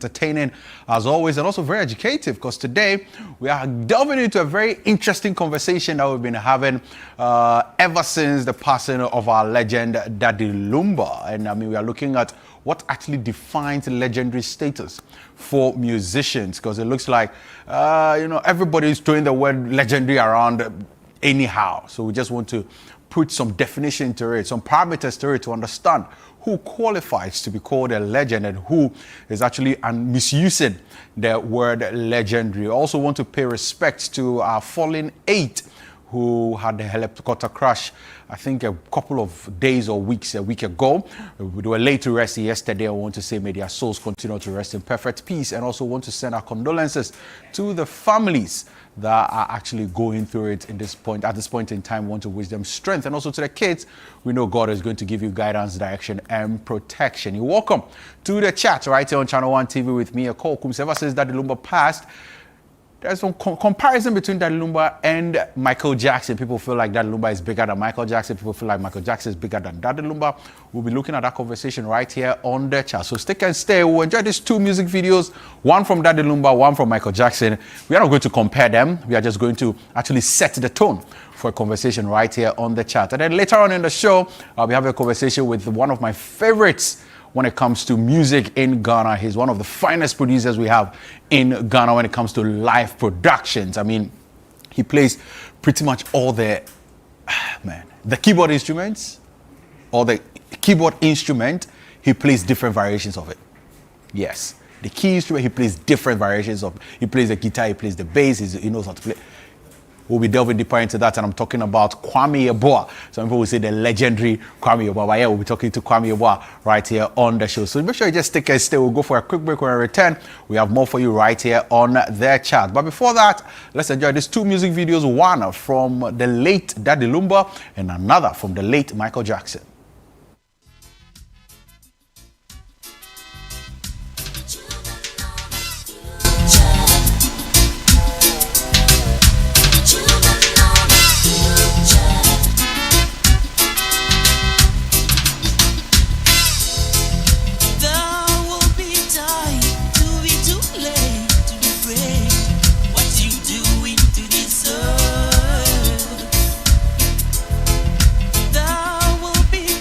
Entertaining as always, and also very educative, because today we are delving into a very interesting conversation that we've been having ever since the passing of our legend Daddy Lumba. And I mean, we are looking at what actually defines legendary status for musicians, because it looks like everybody is throwing the word legendary around anyhow. So we just want to put some definition to it, some parameters to it, to understand who qualifies to be called a legend and who is actually misusing the word legendary. I also want to pay respect to our fallen 8 who had a helicopter crash, I think a couple of days or weeks, a week ago. They were laid to rest yesterday. I want to say may their souls continue to rest in perfect peace, and also want to send our condolences to the families that are actually going through it at this point in time. We want to wish them strength, and also to the kids, we know God is going to give you guidance, direction, and protection. You're welcome to the chat right here on Channel 1 TV with me, Ekow Koomson. Ever since Daddy Lumba passed, there's some comparison between Daddy Lumba and Michael Jackson. People feel like Daddy Lumba is bigger than Michael Jackson. People feel like Michael Jackson is bigger than Daddy Lumba. We'll be looking at that conversation right here on the chat. So stick and stay. We'll enjoy these 2 music videos, one from Daddy Lumba, one from Michael Jackson. We are not going to compare them. We are just going to actually set the tone for a conversation right here on the chat. And then later on in the show, I'll be having a conversation with one of my favorites when it comes to music in Ghana. He's one of the finest producers we have in Ghana when it comes to live productions. I mean, he plays pretty much all the keyboard instruments, all the keyboard instrument, he plays different variations of it. Yes, the key instrument, he plays different variations of. He plays the guitar, he plays the bass, he knows how to play. We'll be delving deeper into that, and I'm talking about Kwame Yeboah. Some people will say the legendary Kwame Yeboah, but yeah, we'll be talking to Kwame Yeboah right here on the show. So make sure you just stick and stay. We'll go for a quick break. When we return, we have more for you right here on their chat. But before that, let's enjoy these 2 music videos, one from the late Daddy Lumba and another from the late Michael Jackson. Will be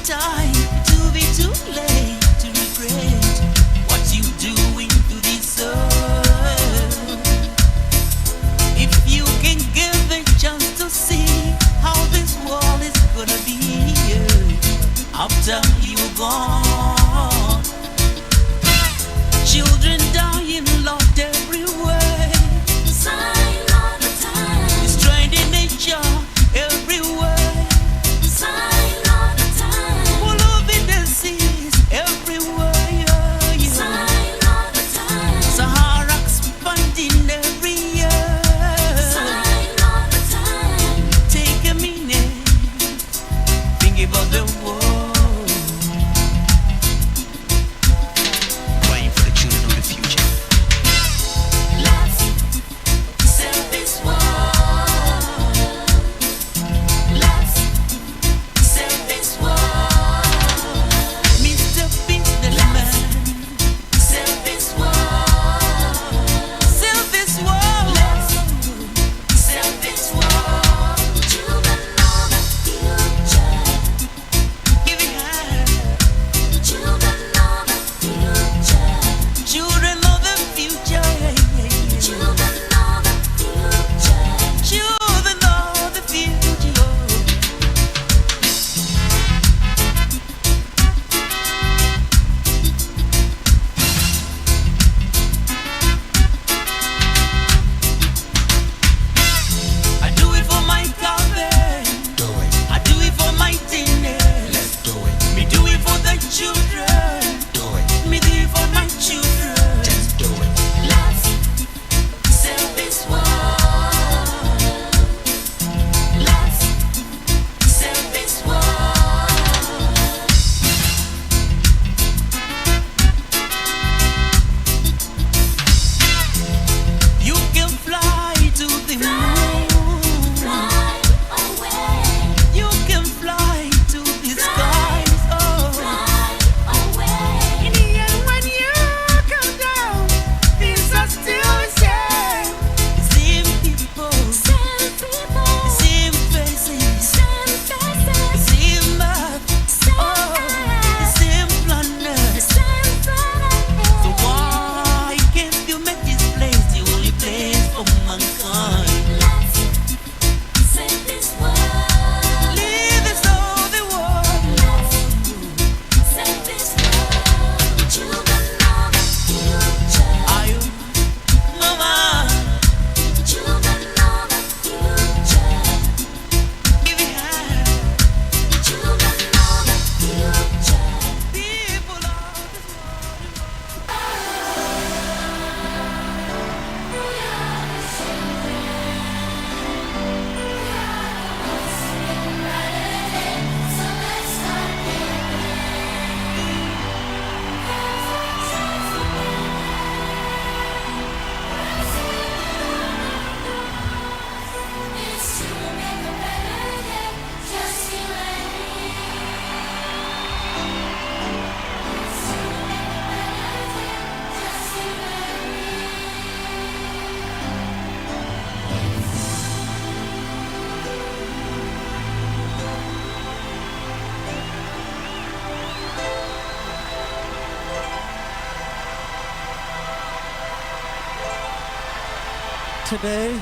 Today,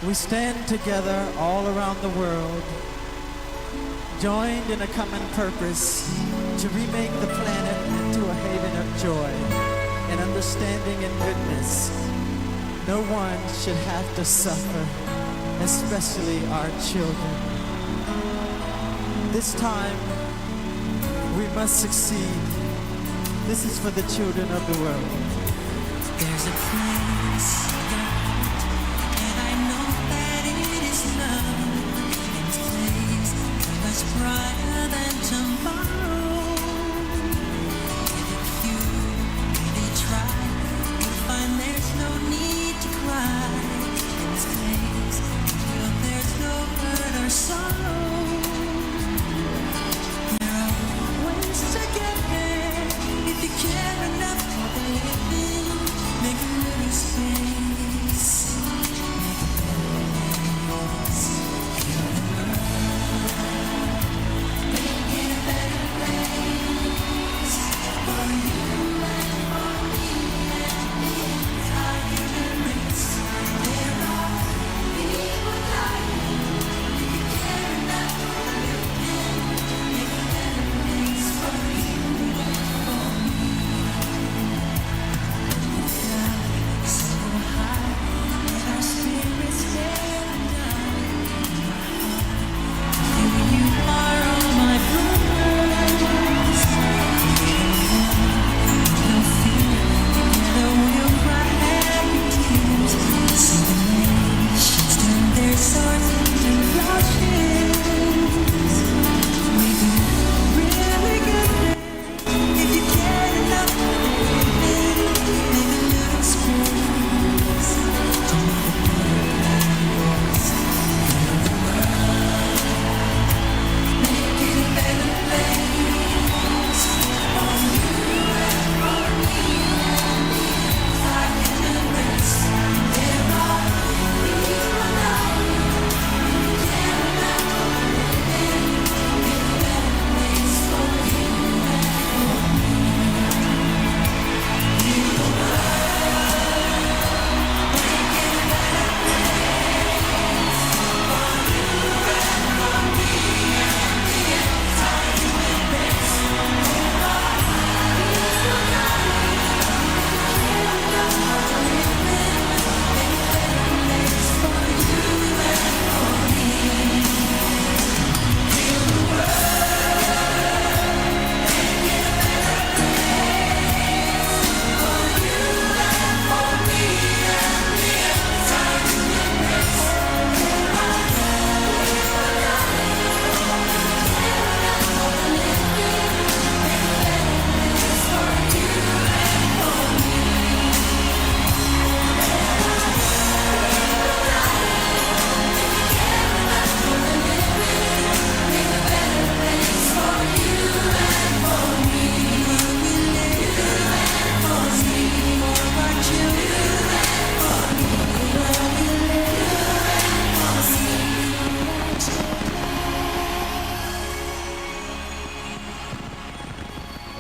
we stand together all around the world, joined in a common purpose to remake the planet into a haven of joy and understanding and goodness. No one should have to suffer, especially our children. This time, we must succeed. This is for the children of the world. There's a place, and I know that it is love. In this place, much brighter than tomorrow. And if you really try, you'll find there's no need to cry. In this place, there's no hurt or sorrow. There are ways to get there if you care enough for the living. Make a little space. Make a better place. Make it a better place for you and for me and the entire race. There are people dying. If you care enough for the living, make a better place for you and for me. So high, let our spirits stand down. You are all my brothers. No fear, together we'll cry happy tears. See the nations turn their swords into plowshares. We do really good things if you care enough for the living. Make a little space to make a better place. Make it a better place for you and for me and the entire race. There are people dying. Care enough for the living. Make a better place for you and for me.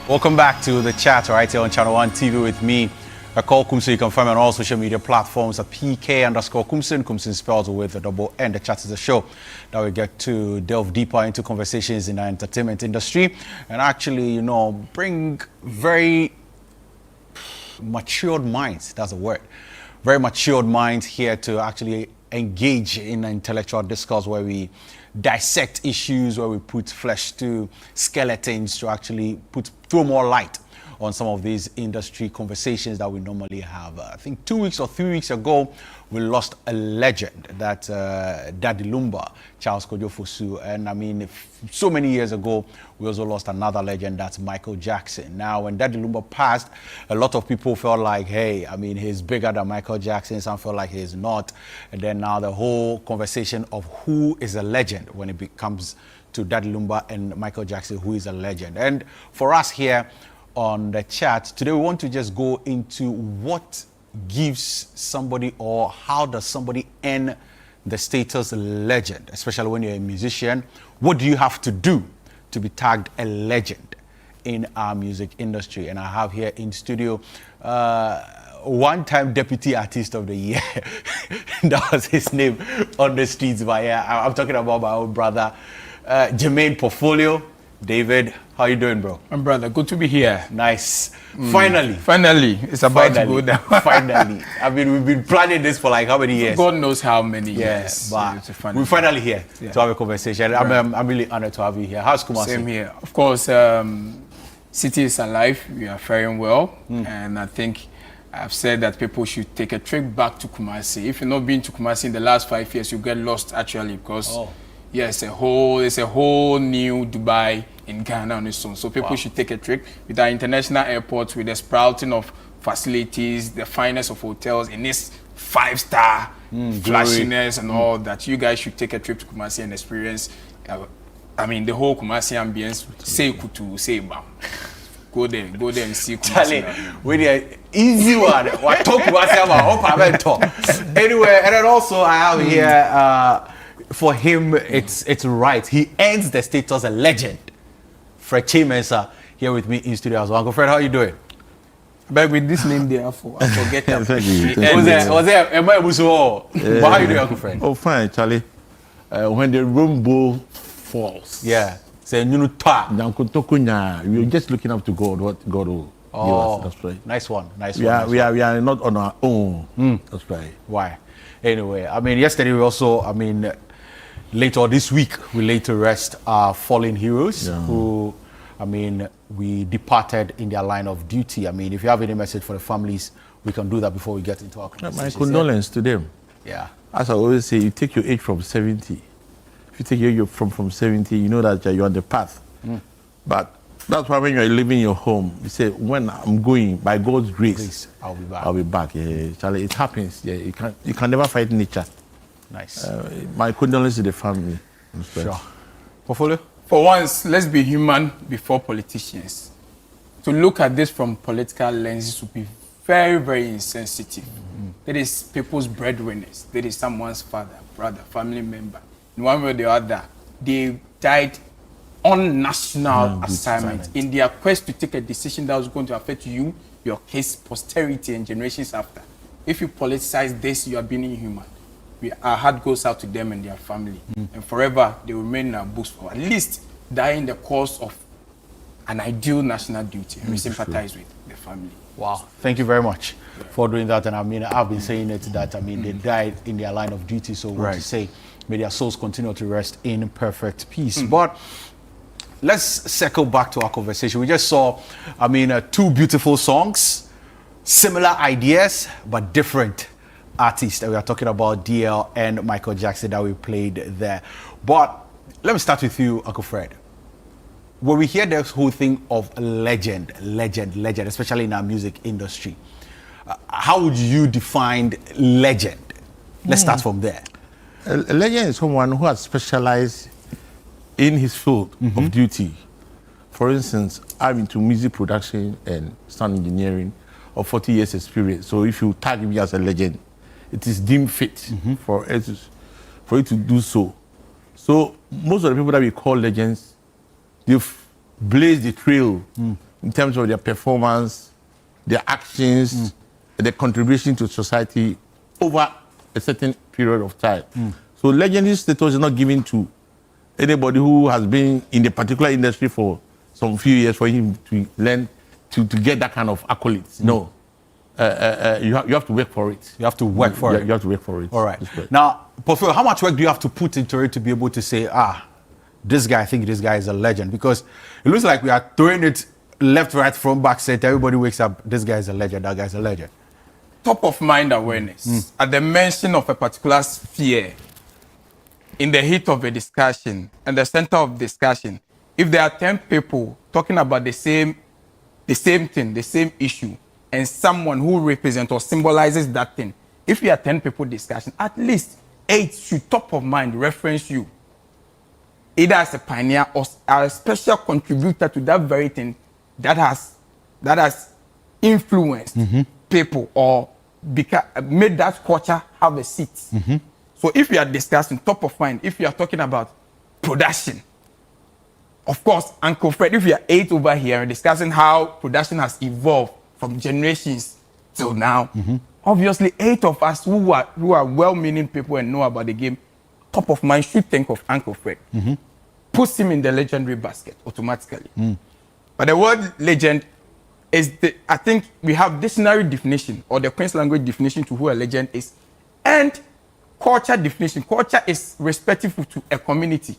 Welcome back to the chat right here on Channel 1 TV with me, Ekow Koomson. You can find me on all social media platforms at PK_Koomson. Koomson spelled with a double N. The chat is a show that we get to delve deeper into conversations in the entertainment industry and actually, you know, bring very matured minds. That's a word. Very matured minds here to actually engage in an intellectual discourse where we dissect issues, where we put flesh to skeletons to actually throw more light on some of these industry conversations that we normally have. I think 2 weeks or 3 weeks ago, we lost a legend, that Daddy Lumba, Charles Kojo Fosu. And I mean, so many years ago, we also lost another legend, that's Michael Jackson. Now, when Daddy Lumba passed, a lot of people felt like, hey, I mean, he's bigger than Michael Jackson. Some felt like he's not. And then now the whole conversation of who is a legend when it comes to Daddy Lumba and Michael Jackson, who is a legend. And for us here on the chat, today we want to just go into what gives somebody, or how does somebody earn the status legend, especially when you're a musician. What do you have to do to be tagged a legend in our music industry? And I have here in studio one-time Deputy Artist of the Year. That was his name on the streets. But yeah, I'm talking about my own brother, Jermaine Portfolio. David, how you doing, bro? My brother, good to be here. Nice. Finally, it's about to go down. Finally. I mean, we've been planning this for like how many years? God knows how many years. years. But we're finally here to have a conversation. Right. I'm really honored to have you here. How's Kumasi? Same here. Of course, city is alive. We are faring well. And I think I've said that people should take a trip back to Kumasi. If you've not been to Kumasi in the last 5 years, you get lost actually because it's a whole new Dubai in Ghana on its own. So people should take a trip with our international airports, with the sprouting of facilities, the finest of hotels, in this 5-star flashiness and all that. You guys should take a trip to Kumasi and experience. I mean, the whole Kumasi ambience. Say kutu, say bam. Go there and see Kumasi. With the easy one. What talk Kumasi about? Anyway, and then also I have here. For him, it's right. He earns the status as a legend. Fred Chimensa here with me in studio as well. Uncle Fred, how are you doing? But with this name there, I forget that. Was there a But how are you doing, Uncle Fred? Oh, fine, Charlie. When the rainbow falls. Yeah. Say, you're just looking up to God, what God will give us. That's right. Nice one. We are not on our own. That's right. Why? Anyway, I mean, yesterday we also, later this week, we laid to rest our fallen heroes who, we departed in their line of duty. I mean, if you have any message for the families, we can do that before we get into our conversation. My condolence to them. Yeah. As I always say, you take your age from 70. If you take your age from 70, you know that you're on the path. But that's why when you're leaving your home, you say, when I'm going, by God's grace, I'll be back. I'll be back. Yeah, Charlie, it happens. Yeah, you can never fight nature. Nice. My condolences to the family. Sure. Portfolio? For once, let's be human before politicians. To look at this from political lenses would be very, very insensitive. That is people's breadwinners. That is someone's father, brother, family member. In one way or the other, they died on national assignment in their quest to take a decision that was going to affect you, your kids, posterity, and generations after. If you politicize this, you are being inhuman. Our heart goes out to them and their family. And forever, they will remain in our books for at least die in the course of an ideal national duty. And we sympathize with the family. Wow. Thank you very much for doing that. And I've been saying it that, they died in their line of duty. So what to say, may their souls continue to rest in perfect peace. But let's circle back to our conversation. We just saw, two beautiful songs, similar ideas, but different artists. We are talking about DL and Michael Jackson that we played there. But let me start with you, Uncle Fred. When we hear this whole thing of legend, especially in our music industry, how would you define legend? Let's start from there. A legend is someone who has specialized in his field of duty. For instance, I'm into music production and sound engineering of 40 years experience. So if you tag me as a legend, it is deemed fit for you to do so. So most of the people that we call legends, they've blazed the trail in terms of their performance, their actions, their contribution to society over a certain period of time. So legendary status is not given to anybody who has been in the particular industry for some few years for him to learn to get that kind of accolades. No. You have to work for it. You have to work for it. You have to work for it. All right. Now, Portfolio, how much work do you have to put into it to be able to say, I think this guy is a legend? Because it looks like we are throwing it left, right, front, back, center. Everybody wakes up, this guy is a legend, that guy is a legend. Top of mind awareness. At the mention of a particular sphere, in the heat of a discussion, and the center of discussion, if there are 10 people talking about the same thing, the same issue, and someone who represents or symbolizes that thing, if you are 10 people discussion, at least 8 should top of mind reference you, either as a pioneer or a special contributor to that very thing that has influenced people or made that culture have a seat. So if you are discussing top of mind, if you are talking about production, of course, Uncle Fred, if you are 8 over here discussing how production has evolved from generations till now. Obviously, 8 of us who are well-meaning people and know about the game, top of mind should think of Uncle Fred. Puts him in the legendary basket automatically. But the word legend is I think we have dictionary definition or the Queen's language definition to who a legend is, and culture definition. Culture is respective to a community.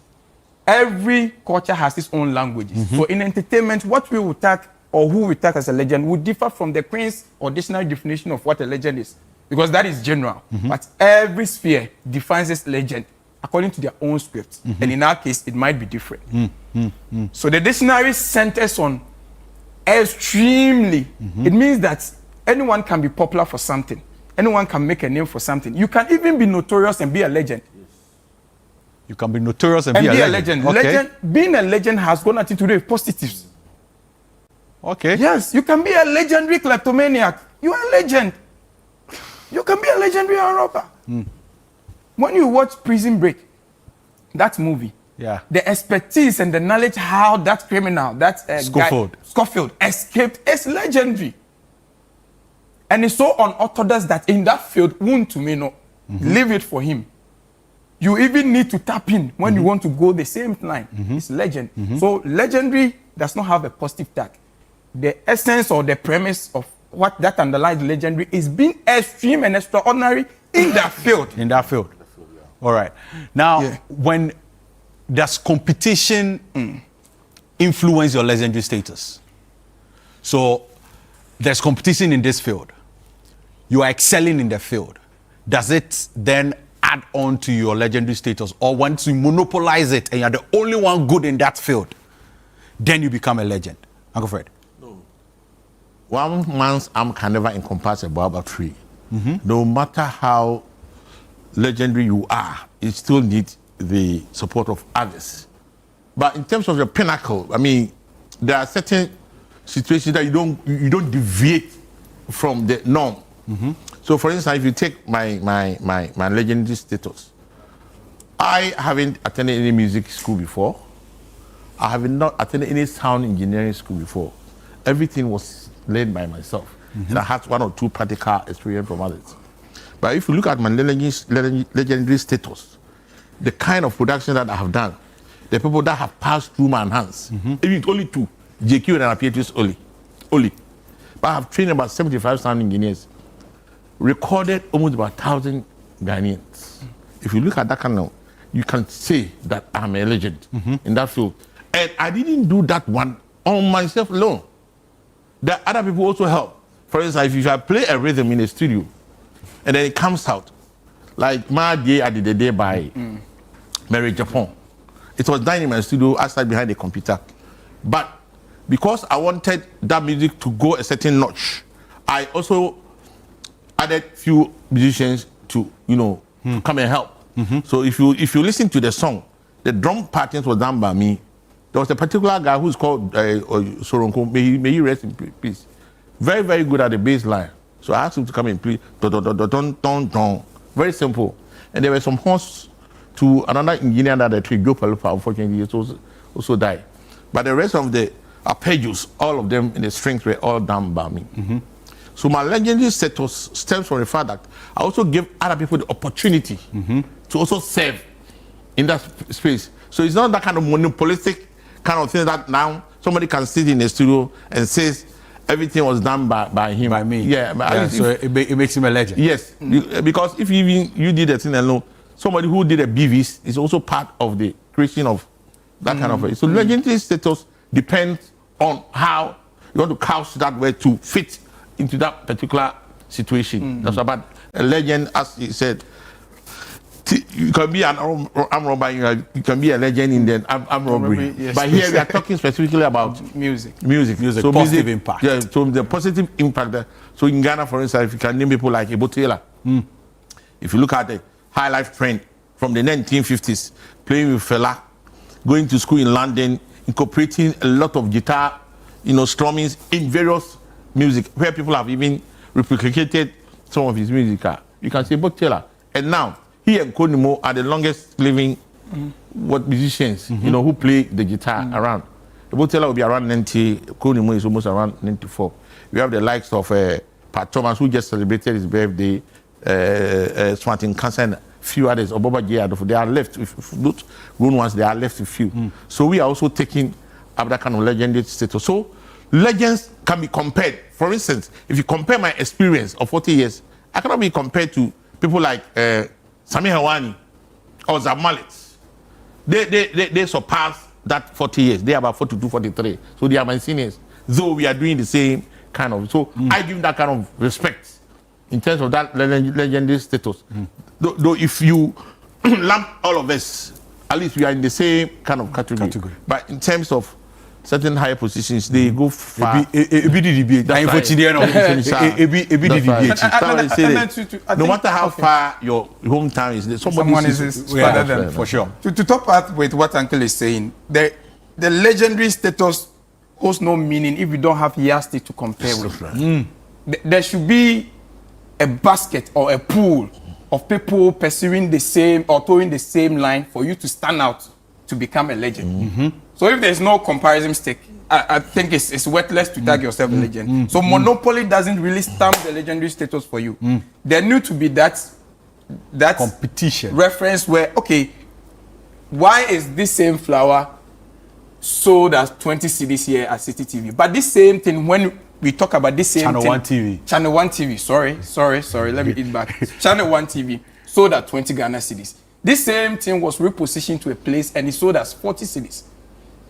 Every culture has its own languages. So in entertainment, what we would tag or who we tag as a legend would differ from the Queen's or dictionary definition of what a legend is, because that is general. But every sphere defines its legend according to their own script. And in our case, it might be different. So the dictionary centers on extremely. It means that anyone can be popular for something. Anyone can make a name for something. You can even be notorious and be a legend. You can be notorious and be a legend. Okay. Being a legend has got nothing to do with positives. Okay. Yes, you can be a legendary kleptomaniac. You are a legend. You can be a legendary robber. When you watch Prison Break, that movie, the expertise and the knowledge how that criminal, that Scofield escaped is legendary. And it's so unorthodox that in that field, leave it for him. You even need to tap in when you want to go the same line. It's legend. So legendary does not have a positive tag. The essence or the premise of what that underlies legendary is being extreme and extraordinary in that field. In that field. All right. Now, when does competition influence your legendary status? So there's competition in this field. You are excelling in the field. Does it then add on to your legendary status? Or once you monopolize it and you're the only one good in that field, then you become a legend? Uncle Fred. No. One man's arm can never encompass a baobab tree. No matter how legendary you are, you still need the support of others. But in terms of your pinnacle, I mean, there are certain situations that you don't deviate from the norm. So, for instance, if you take my legendary status, I haven't attended any music school before. I have not attended any sound engineering school before. Everything was led by myself. And I had 1 or 2 practical experience from others. But if you look at my legendary status, the kind of production that I have done, the people that have passed through my hands, even only 2, JQ and Anapiatis only. But I have trained about 75 sound engineers, recorded almost about 1,000 Ghanaians. If you look at that kind of, you can say that I'm a legend in that field. And I didn't do that one on myself alone. There are other people also help. For instance, if I play a rhythm in the studio, and then it comes out, like My Day I Did the Day by Mary Japan. It was done in my studio outside behind the computer. But because I wanted that music to go a certain notch, I also added few musicians to, come and help. So if you listen to the song, the drum patterns was done by me. There was a particular guy who's called Soronko, may he rest in peace. Very, very good at the bass line. So I asked him to come and play don. Very simple. And there were some horns to another engineer that Joe Palupa, unfortunately, also died. But the rest of the arpeggios, all of them in the strings were all done by me. So my legendary status stems from the fact that I also give other people the opportunity to also serve in that space. So it's not that kind of monopolistic kind of thing that now somebody can sit in the studio and says everything was done by him. By me. Yeah, so it makes him a legend. Yes, because if you did a thing alone, somebody who did a BVs is also part of the creation of that kind of way. So legendary status depends on how you want to couch that way to fit into that particular situation. That's about a legend, as he said. You can be an arm robber, you can be a legend in the arm robbery. Yes, but here we are talking specifically about music. So positive impact. Yeah, so the positive impact there. So in Ghana, for instance, if you can name people like Ebo Taylor, if you look at the high life trend from the 1950s, playing with Fela, going to school in London, incorporating a lot of guitar, strummings in various music, where people have even replicated some of his music. You can say Ebo Taylor. And now, he and Konimo are the longest living musicians, who play the guitar around. Ebo Taylor will be around 90, Konimo is almost around 94. We have the likes of Pat Thomas, who just celebrated his birthday, Swanton Cancer, and few others, Oboba J. Adolfo. They are left, if not grown ones, they are left with few. So we are also taking up that kind of legendary status. So legends can be compared. For instance, if you compare my experience of 40 years, I cannot be compared to people like Sami Hawani or Zab Mallet. They surpass that 40 years. They are about 42, 43. So they are my seniors. Though we are doing the same kind of. So I give that kind of respect in terms of that legendary status. Though if you lump all of us, at least we are in the same kind of category. But in terms of certain higher positions, they go far. No matter how far your hometown is, someone is further than for sure. To top up with what Uncle is saying, the legendary status holds no meaning if you don't have yardstick to compare with. There should be a basket or a pool of people pursuing the same or towing the same line for you to stand out to become a legend. So if there's no comparison stick, I think it's worthless to tag yourself a legend. So Monopoly doesn't really stamp the legendary status for you. There need to be that competition reference where, okay, why is this same flower sold as 20 CDs here at City TV? But this same thing, when we talk about this same Channel thing, 1 TV. Channel 1 TV, sorry, let me eat back. Channel 1 TV sold at 20 Ghana cedis. This same thing was repositioned to a place and it sold as 40 cedis.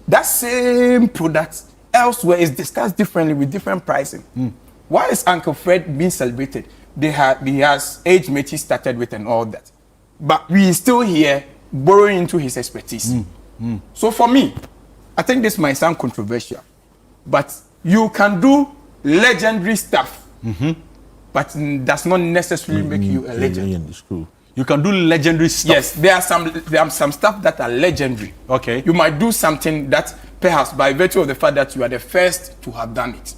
That same product elsewhere is discussed differently with different pricing. Why is Uncle Fred being celebrated? He has age mate he started with and all that. But we still here borrowing into his expertise. So for me, I think this might sound controversial, but you can do legendary stuff, but does not necessarily make you a legend. It's true. You can do legendary stuff. Yes, there are some stuff that are legendary. Okay. You might do something that perhaps by virtue of the fact that you are the first to have done it.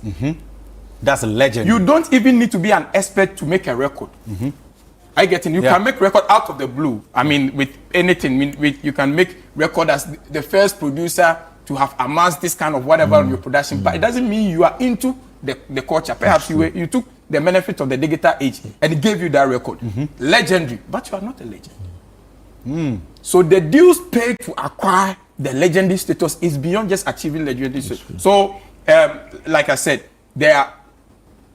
That's a legend. You don't even need to be an expert to make a record. I get it. You can make record out of the blue. I mean, with anything, you can make record as the first producer to have amassed this kind of whatever on your production. But it doesn't mean you are into the culture. Perhaps you took the benefit of the digital age and it gave you that record. Legendary, but you are not a legend. So the dues paid to acquire the legendary status is beyond just achieving legendary status. So, like I said, there are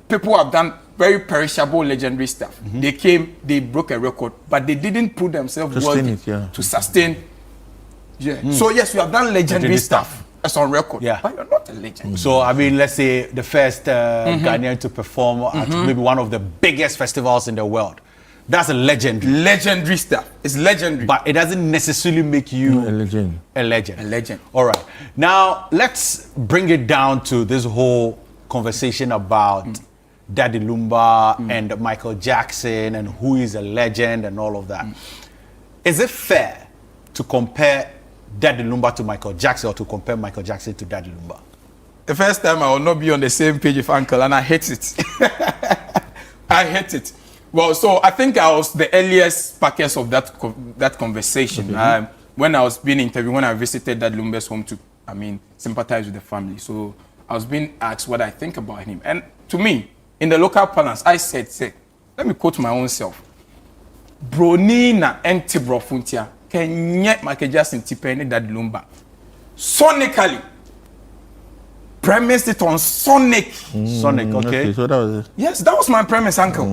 people who have done very perishable legendary stuff. They came, they broke a record, but they didn't put themselves worthy to sustain. So yes, you have done legendary stuff. That's on record. But you're not a legend. So I mean, let's say the first Ghanaian to perform at maybe one of the biggest festivals in the world. That's a legend. Legendary stuff. It's legendary. But it doesn't necessarily make you a legend. A legend. A legend. All right. Now let's bring it down to this whole conversation about Daddy Lumba and Michael Jackson and who is a legend and all of that. Is it fair to compare Daddy Lumba to Michael Jackson or to compare Michael Jackson to Daddy Lumba? The first time I will not be on the same page with Uncle, and I hate it. I hate it. Well, so I think I was the earliest packers of that conversation. When I was being interviewed, when I visited Daddy Lumba's home to, sympathize with the family. So I was being asked what I think about him. And to me, in the local parlance, I said, let me quote my own self. Broni na enti brofuntia. Kenye Michael Jackson tipeni Daddy Lumba. Sonically. Premised it on Sonic. Sonic, okay. So that was it. Yes, that was my premise, Uncle.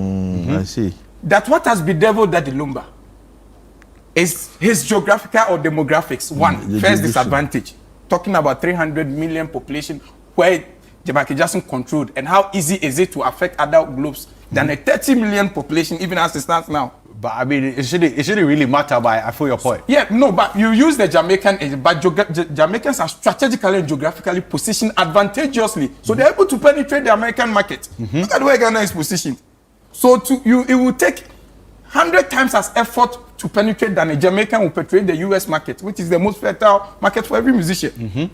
I see. That what has bedeviled Daddy Lumba is his geographical or demographics. One, first disadvantage. Talking about 300 million population where Michael Jackson controlled, and how easy is it to affect other globes than a 30 million population, even as it stands now. But I mean, it shouldn't really matter, but I feel your point. Yeah, no, but you use the Jamaican, but Jamaicans are strategically and geographically positioned advantageously. So they're able to penetrate the American market. Look at where Ghana is positioned. So it will take 100 times as effort to penetrate than a Jamaican will penetrate the US market, which is the most fertile market for every musician.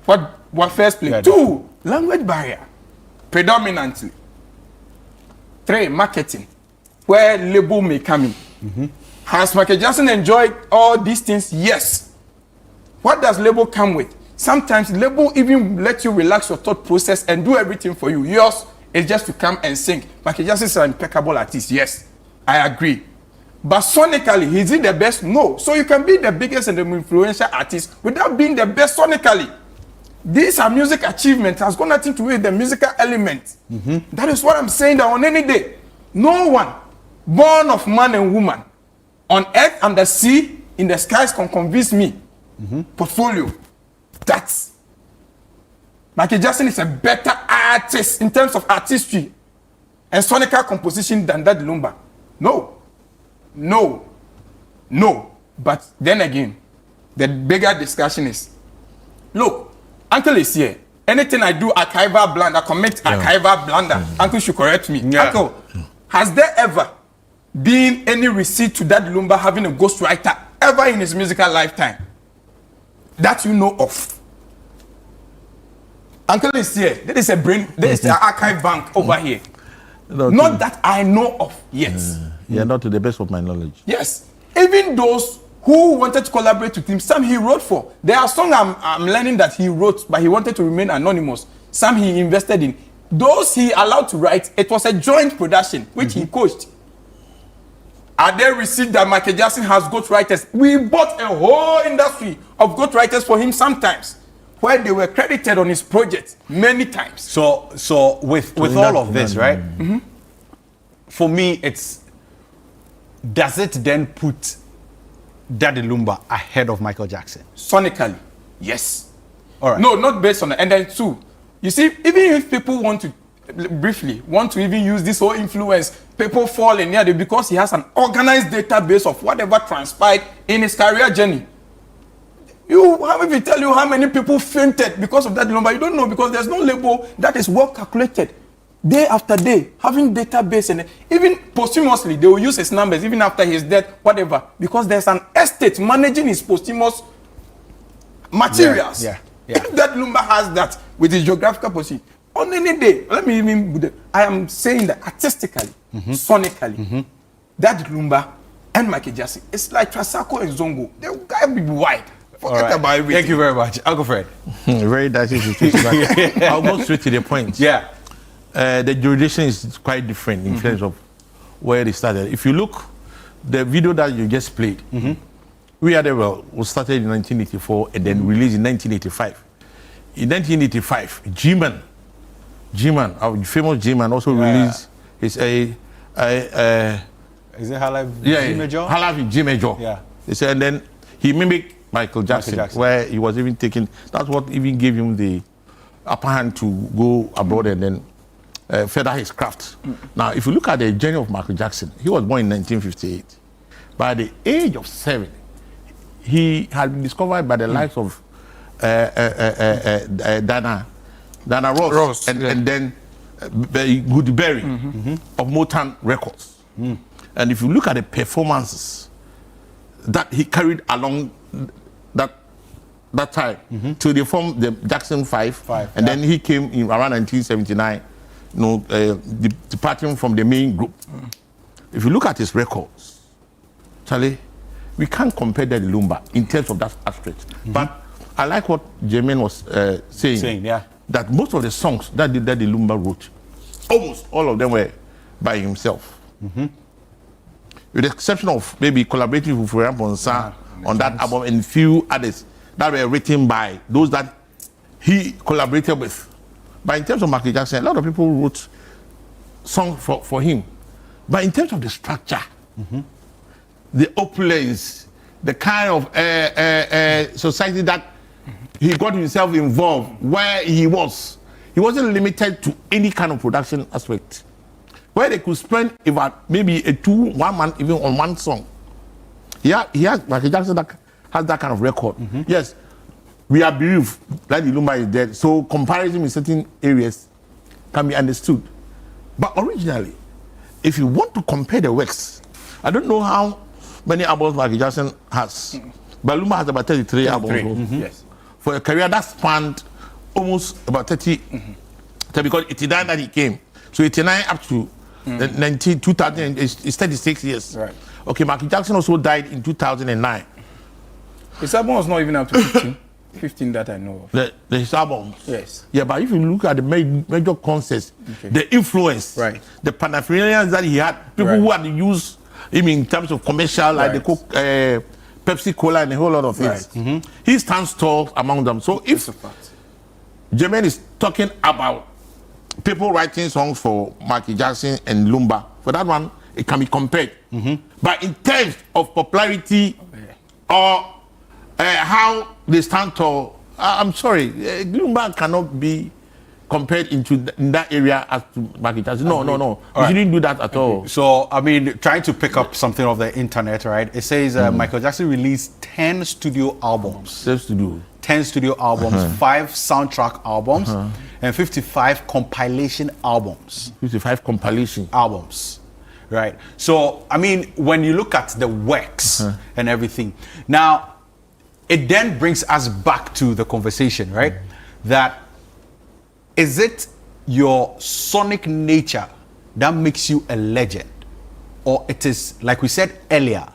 What first place? Two, language barrier, predominantly. Three, marketing, where label may come in. Has Michael Jackson enjoyed all these things? Yes. What does label come with? Sometimes label even let you relax your thought process and do everything for you. Yours is just to come and sing. Michael Jackson is an impeccable artist. Yes, I agree. But sonically, is he the best? No. So you can be the biggest and the influential artist without being the best sonically. These are music achievements. Has got nothing to do with the musical element. That is what I'm saying, that on any day, no one born of man and woman on earth and the sea in the skies can convince me portfolio that Michael Jackson is a better artist in terms of artistry and sonical composition than that Lumba. No. But then again, the bigger discussion is, look, Uncle is here. Anything I do archival blunder, commit archival blunder, Uncle should correct me. Uncle, has there ever been any receipt to that Lumba having a ghostwriter ever in his musical lifetime that you know of? Uncle is here. There is an archive bank over here. Not that I know of yet. Not to the best of my knowledge. Yes. Even those who wanted to collaborate with him, some he wrote for. There are songs I'm learning that he wrote, but he wanted to remain anonymous. Some he invested in. Those he allowed to write, it was a joint production, which he coached. Are there receipts that Michael Jackson has ghostwriters? We bought a whole industry of ghostwriters for him sometimes, where they were credited on his project many times. So with all of this, right? For me, does it then put Daddy Lumba ahead of Michael Jackson? Sonically, yes. All right. No, not based on that. And then two, you see, even if people want to even use this whole influence, people fall in there because he has an organized database of whatever transpired in his career journey. If you tell you how many people fainted because of that Lumba, you don't know, because there's no label that is well calculated. Day after day, having database, and even posthumously, they will use his numbers even after his death, whatever, because there's an estate managing his posthumous materials. If that Lumba has that with his geographical position, on any day, I am saying that artistically, sonically, that Lumba and Michael Jackson, it's like Trasako and Zongo. They gotta be wide. Forget about everything. Thank you very much, Uncle Fred. Very dicey situation. I'll go straight to the point. Yeah. The jurisdiction is quite different in terms of where they started. If you look, the video that you just played, We Are The World was started in 1984 and then released in 1985. In 1985, G-Man, our famous G-Man, also released his is it High G Major? High Life G Major. Yeah. And then he mimicked Michael Jackson, where he was even taking. That's what even gave him the upper hand to go abroad and then further his craft. Now, if you look at the journey of Michael Jackson, he was born in 1958. By the age of 7, he had been discovered by the likes of Dana Ross, and then Goodberry of Motown Records. And if you look at the performances that he carried along that time till they formed the Jackson 5, and then he came in around 1979, departing from the main group. If you look at his records, Charlie, we can't compare that to Lumba in terms of that aspect. But I like what Jermaine was saying, that most of the songs that the Lumba wrote, almost all of them were by himself. With the exception of maybe collaborating with Florian Ponsa on that album and few others that were written by those that he collaborated with. But in terms of Michael Jackson, a lot of people wrote songs for him. But in terms of the structure, the opulence, the kind of society that he got himself involved, where he wasn't limited to any kind of production aspect, where they could spend about maybe 1 month even on one song. He has Michael Jackson that has that kind of record. Yes, we are bereaved that the Lumba is dead, so comparison in certain areas can be understood. But originally, if you want to compare the works, I don't know how many albums Michael Jackson has, but Lumba has about 33 albums. Yes. For a career that spanned almost about 30, because 89 that he came, so 89 up to 2000 is 36 years. Right. Okay, Michael Jackson also died in 2009. His album was not even up to 50. 15 that I know of. His albums. Yes. Yeah, but if you look at the major concerts, the influence, Right. the paraphernalia that he had, people Right. who had used him in terms of commercial, like the Coke, Pepsi Cola, and a whole lot of things. He stands tall among them. So if That's a fact. Jermaine is talking about people writing songs for Michael Jackson and Lumba, for that one, it can be compared. But in terms of popularity or how they stand tall, I'm sorry, Lumba cannot be compared in that area as to Michael Jackson. No. We right. shouldn't do that at all. So, I mean, trying to pick up something off the internet, right? It says Michael Jackson released 10 studio albums. Just to do. 10 studio albums, 5 soundtrack albums, and 55 compilation albums. 55 compilation. Albums, right? So, I mean, when you look at the works and everything, now, it then brings us back to the conversation, right? That is it your sonic nature that makes you a legend? Or it is, like we said earlier,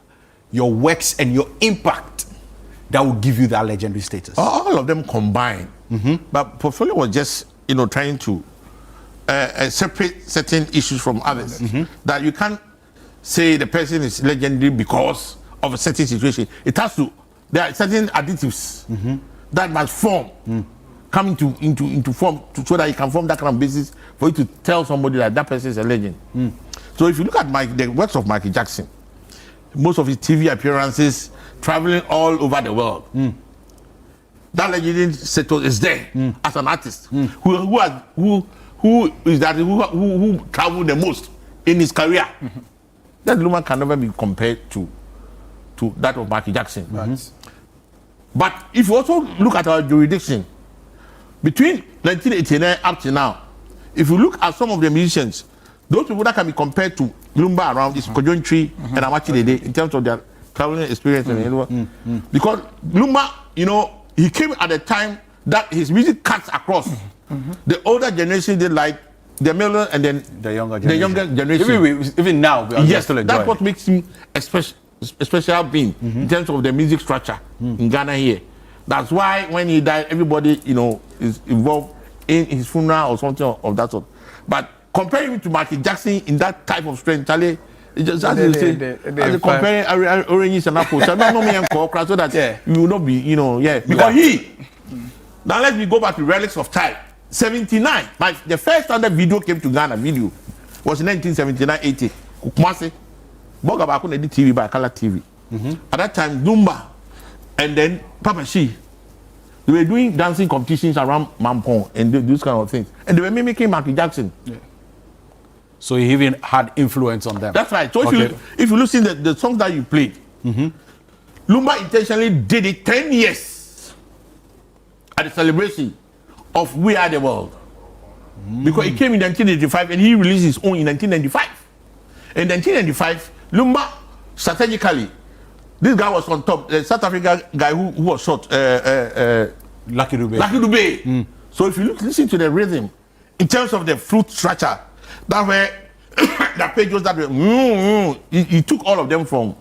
your works and your impact that will give you that legendary status? All of them combined. But Portfolio was just, trying to separate certain issues from others. That you can't say the person is legendary because of a certain situation. It has to, there are certain additives that must form, come into form so that you can form that kind of basis for you to tell somebody that person is a legend. So if you look at the works of Michael Jackson, most of his TV appearances, traveling all over the world, that legendary status is there as an artist who traveled the most in his career. That Lumba can never be compared to that of Michael Jackson. But if you also look at our jurisdiction, between 1989 up to now, if you look at some of the musicians, those people that can be compared to Lumba around is Kojon Tree and Amachi Dede in terms of their traveling experience. Because Lumba, he came at a time that his music cuts across. The older generation, they like the middle and then the younger generation. Even now, we are still that's what makes him a special being in terms of the music structure in Ghana here. That's why when he died, everybody, is involved in his funeral or something of that sort. But comparing him to Michael Jackson in that type of strength, Charlie, it's just as you say, comparing oranges and apples. I don't know me and Kokra so that you will not be, because now let me go back to Relics of Time. 79, the first time the video came to Ghana, was in 1979-80. Kumasi, Boga Bakun edit TV by Color TV. At that time, Lumba and then Papa Shi, they were doing dancing competitions around Mampong and those kind of things. And they were mimicking Michael Jackson. So he even had influence on them. That's right. So if you listen to the songs that you played, Lumba intentionally did it 10 years at the celebration of We Are the World. Because it came in 1985 and he released his own in 1995. In 1995, Lumba, strategically, this guy was on top, the South African guy who was shot, Lucky Dube. So if you listen to the rhythm, in terms of the flute structure, that were the pages that were, he took all of them from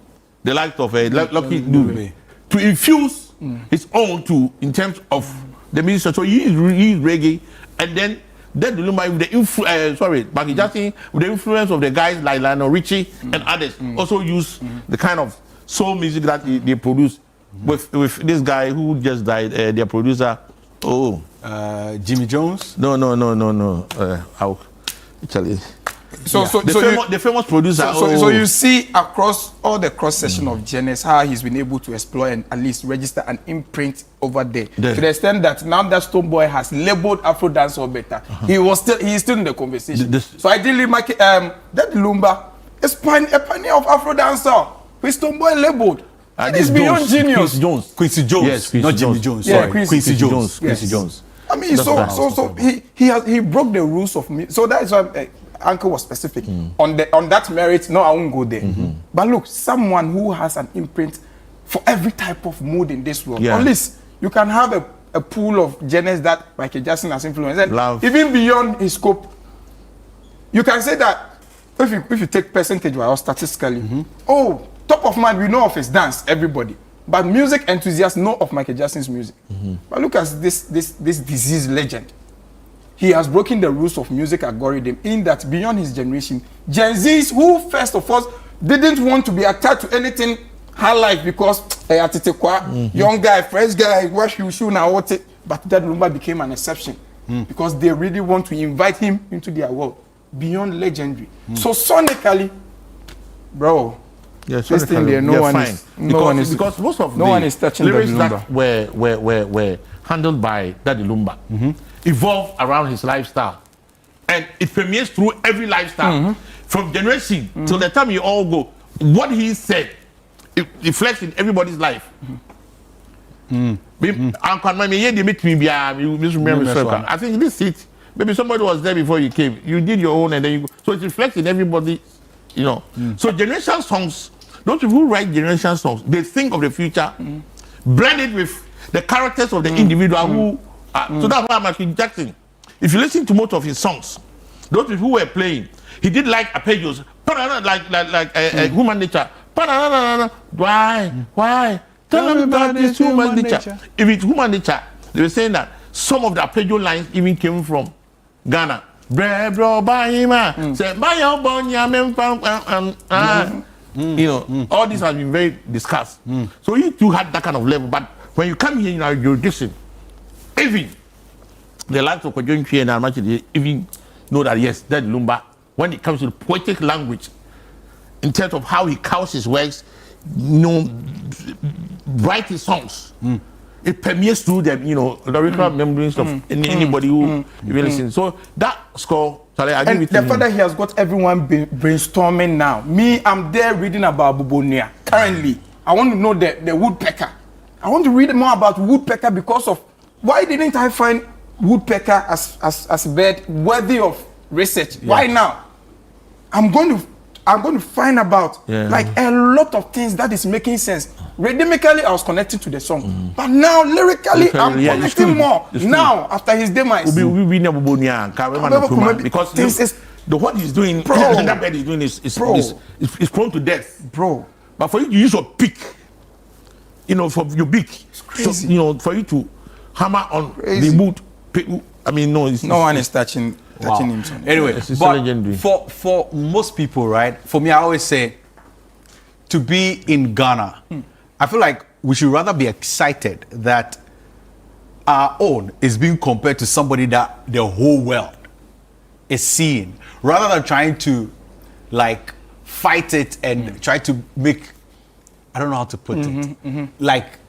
the likes of Lucky Dube to infuse his own in terms of the music. So he used reggae, and then the Lumba with the Michael Jackson with the influence of the guys like Lionel Richie and others also use the kind of soul music that they produce with this guy who just died, their producer. Jimmy Jones? No. Actually, the famous producer. So you see across all the cross section of genres how he's been able to explore and at least register an imprint over there. To the extent that now that Stonebwoy has labeled Afro dancehall better, he is still in the conversation. So ideally, that Lumba is a pioneer of Afro dancehall with Stonebwoy labeled. It is beyond genius. Quincy Jones. Yes, not Jimmy Jones. Yeah, Sorry. Quincy Jones. Quincy Jones. I mean, he broke the rules of music. So that's why Uncle was specific on that merit. No, I won't go there. But look, someone who has an imprint for every type of mood in this world. At least you can have a pool of genres that Michael Jackson has influenced, and even beyond his scope. You can say that if you take percentage or statistically, top of mind we know of his dance. Everybody. But music enthusiasts know of Michael Jackson's music. But look at this disease legend. He has broken the rules of music algorithm in that beyond his generation, Gen Zs who first of all didn't want to be attached to anything high life because young guy, fresh guy, what you should now what it. But that Lumba became an exception because they really want to invite him into their world beyond legendary. So sonically, bro. Yeah, this thing there, no one is because most of no the one is touching lyrics Daddy that were handled by Daddy Lumba evolved around his lifestyle, and it permeates through every lifestyle from generation till the time you all go. What he said, it reflects in everybody's life. I think this it. Maybe somebody was there before you came. You did your own, and then you go. So it reflects in everybody, you know. So generation songs. Those people who write generation songs, they think of the future, blend it with the characters of the individual who. So that's why Michael Jackson. If you listen to most of his songs, those people who were playing, he did like arpeggios, like human nature. Why? Tell me about this human nature. If it's human nature, they were saying that some of the arpeggio lines even came from Ghana. You know, all these have been very discussed. So he too had that kind of level. But when you come here in our jurisdiction, even the likes of Kojo Ntwi and Armachi, they even know that yes, that Lumba, when it comes to the poetic language, in terms of how he counts his works, you know, write his songs, it permeates through them, you know, the lyrical memories of anybody who even listens. So that score, I agree and with the you. fact that he has got everyone brainstorming now. Me, I'm there reading about Bubonia. Currently, I want to know the woodpecker. I want to read more about woodpecker because of why didn't I find woodpecker as a bird worthy of research? Yeah. Why now? I'm going to find about like a lot of things that is making sense. Rhythmically, I was connecting to the song, but now lyrically, I'm connecting more. Now, after his demise, because the what he's doing, that bird is doing is prone to death, bro. But for you to use your pick, you know, for your beak, so, you know, for you to hammer on the mood. I mean, no one is touching him. Anyway, but for most people, right? For me, I always say, to be in Ghana, I feel like we should rather be excited that our own is being compared to somebody that the whole world is seeing, rather than trying to like fight it and try to make, I don't know how to put it, like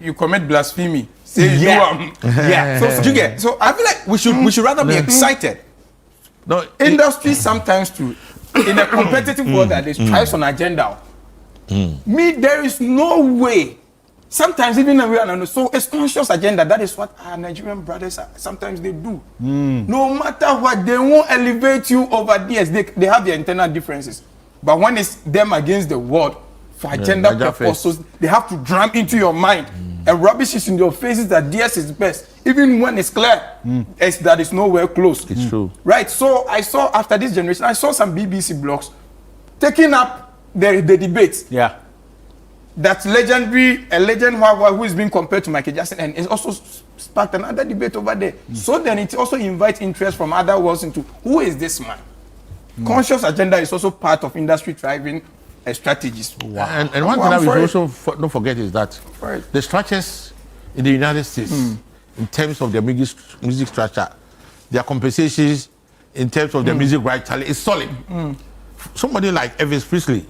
you commit blasphemy. Say yeah. So you get. So I feel like we should rather be excited. No, industry sometimes too, in a competitive world that is thrives on agenda. Me, there is no way. Sometimes even when we are so it's conscious agenda. That is what our Nigerian brothers are, sometimes they do. No matter what, they won't elevate you over theirs. They have their internal differences, but when it's them against the world for agenda purposes, they have to drum into your mind. And rubbish is in your faces that theirs is best, even when it's clear that it's nowhere close. It's true, right? So I saw after this generation, I saw some BBC blogs taking up the debate. Yeah, that's legendary, a legend who is being compared to Michael Jackson, and it's also sparked another debate over there. So then it also invites interest from other worlds into who is this man. Conscious agenda is also part of industry thriving strategies. Wow. And one thing that we also don't forget is that the structures in the United States, in terms of their music structure, their compensations in terms of their music right, is solid. Somebody like Elvis Presley,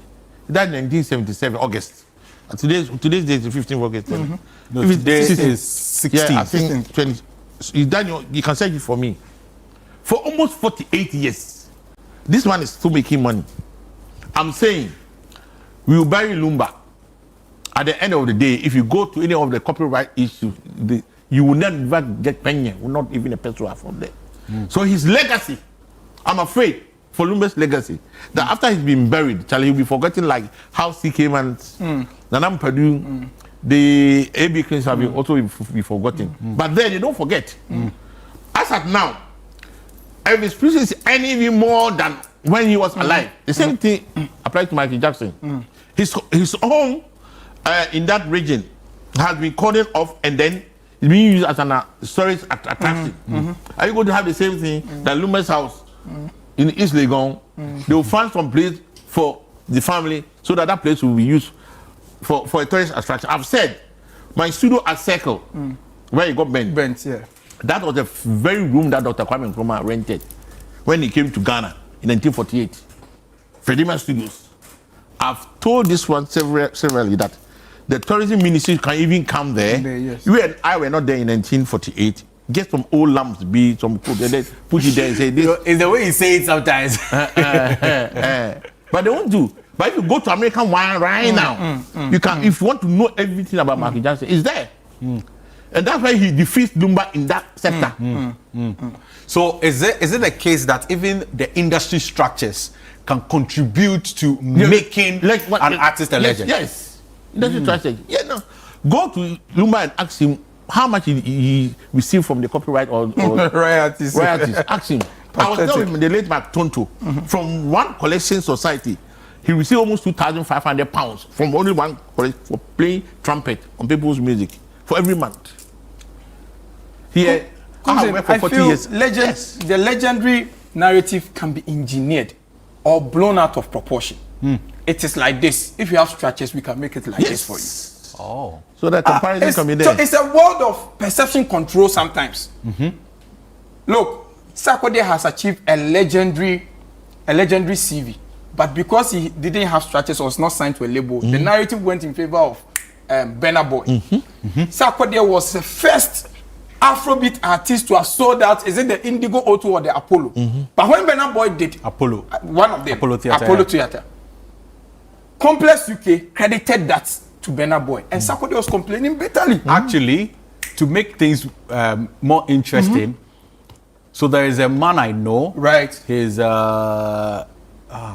he died in 1977, August. And today's date is 15th August. No, today is 16. Yeah, I think 20. He died, you can search it for me. For almost 48 years, this man is still making money. I'm saying, we will bury Lumba. At the end of the day, if you go to any of the copyright issues, you will never get penny, will not even a peso from there. So his legacy, I'm afraid, for Lumba's legacy, that after he's been buried, Charlie, he'll be forgotten like how CK Man, Nanam Padu, the AB Kings have also be forgotten. But then you don't forget. As at now, Elvis Presley is earning even more than when he was alive. The same thing applies to Michael Jackson. His home in that region has been cordoned off and then it's being used as an storage attraction. Are you going to have the same thing that Lumba's house in East Legon? They will find some place for the family so that place will be used for a tourist attraction. I've said my studio at Circle, where he got bent. Yeah. That was the very room that Dr. Kwame Nkrumah rented when he came to Ghana in 1948. Fredima Studios. I've told this one severally that the tourism ministry can even come there. Yes. You and I were not there in 1948. Get some old lamps, be some food, and then put it there and say this. It's the way you say it sometimes. But they won't do. But if you go to American wine right now, you can. If you want to know everything about Michael Jackson, it's there. And that's why he defeats Lumba in that sector. So is it the case that even the industry structures can contribute to making an artist a legend? Yes. Industry structures. Yeah, no. Go to Lumba and ask him how much he received from the copyright or royalties. Ask him. I was telling him the late Mark Tonto from one collection society. He received almost £2,500 from only one collection for playing trumpet on people's music for every month. Here, I worked for 40 years. The legendary narrative can be engineered or blown out of proportion. It is like this. If you have structures, we can make it like this for you. Oh. So that comparison can be there. So it's a world of perception control sometimes. Look, Sarkodie has achieved a legendary CV. But because he didn't have structures or was not signed to a label, the narrative went in favor of Burna Boy. Sarkodie was the first Afrobeat artist to have sold out. Is it the Indigo O2 or the Apollo? But when Burna Boy did Apollo, one of them, Apollo Theatre, Complex UK credited that to Burna Boy, and Sarkodie was complaining bitterly. Actually, to make things more interesting, so there is a man I know. Right. He's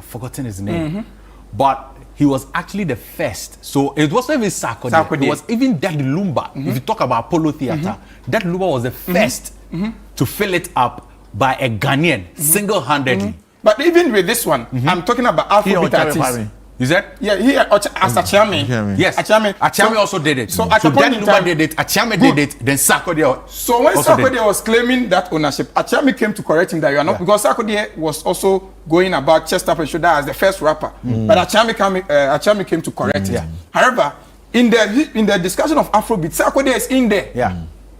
forgotten his name, but he was actually the first. So it wasn't even Sarkodie. It was even Daddy Lumba. If you talk about Apollo Theatre, Daddy Lumba was the first to fill it up by a Ghanaian single-handedly. But even with this one, I'm talking about Afrobeat artists. Is that? Yeah, here as Achiame. Yes, Achiame also did it. So at a point Daddy Lumba did it, Achiame did it, then Sarkodie. So when Sarkodie was claiming that ownership, Achiame came to correct him that you are not, because Sarkodie was also going about chest up and shoulder as the first rapper. But Achiame came to correct him. However, in the discussion of Afrobeat, Sarkodie is in there. Yeah.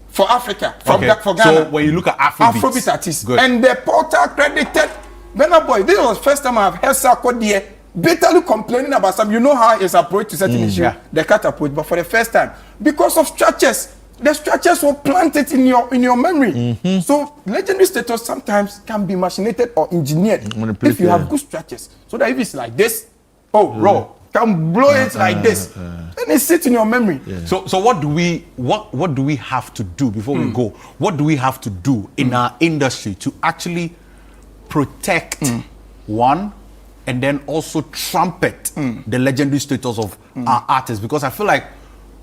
For Africa, for Ghana. So when you look at Afrobeat artists, and the portal credited Burna Boy. This was the first time I've heard Sarkodie bitterly complaining about some. You know how his approach to certain issues, the cat approach, but for the first time, because of structures, the structures were planted in your memory. So legendary status sometimes can be machinated or engineered if you have good structures. So that if it's like this, raw, can blow it like this, then it sits in your memory. So what do we have to do before we go? What do we have to do in our industry to actually protect one, and then also trumpet the legendary status of our artists? Because I feel like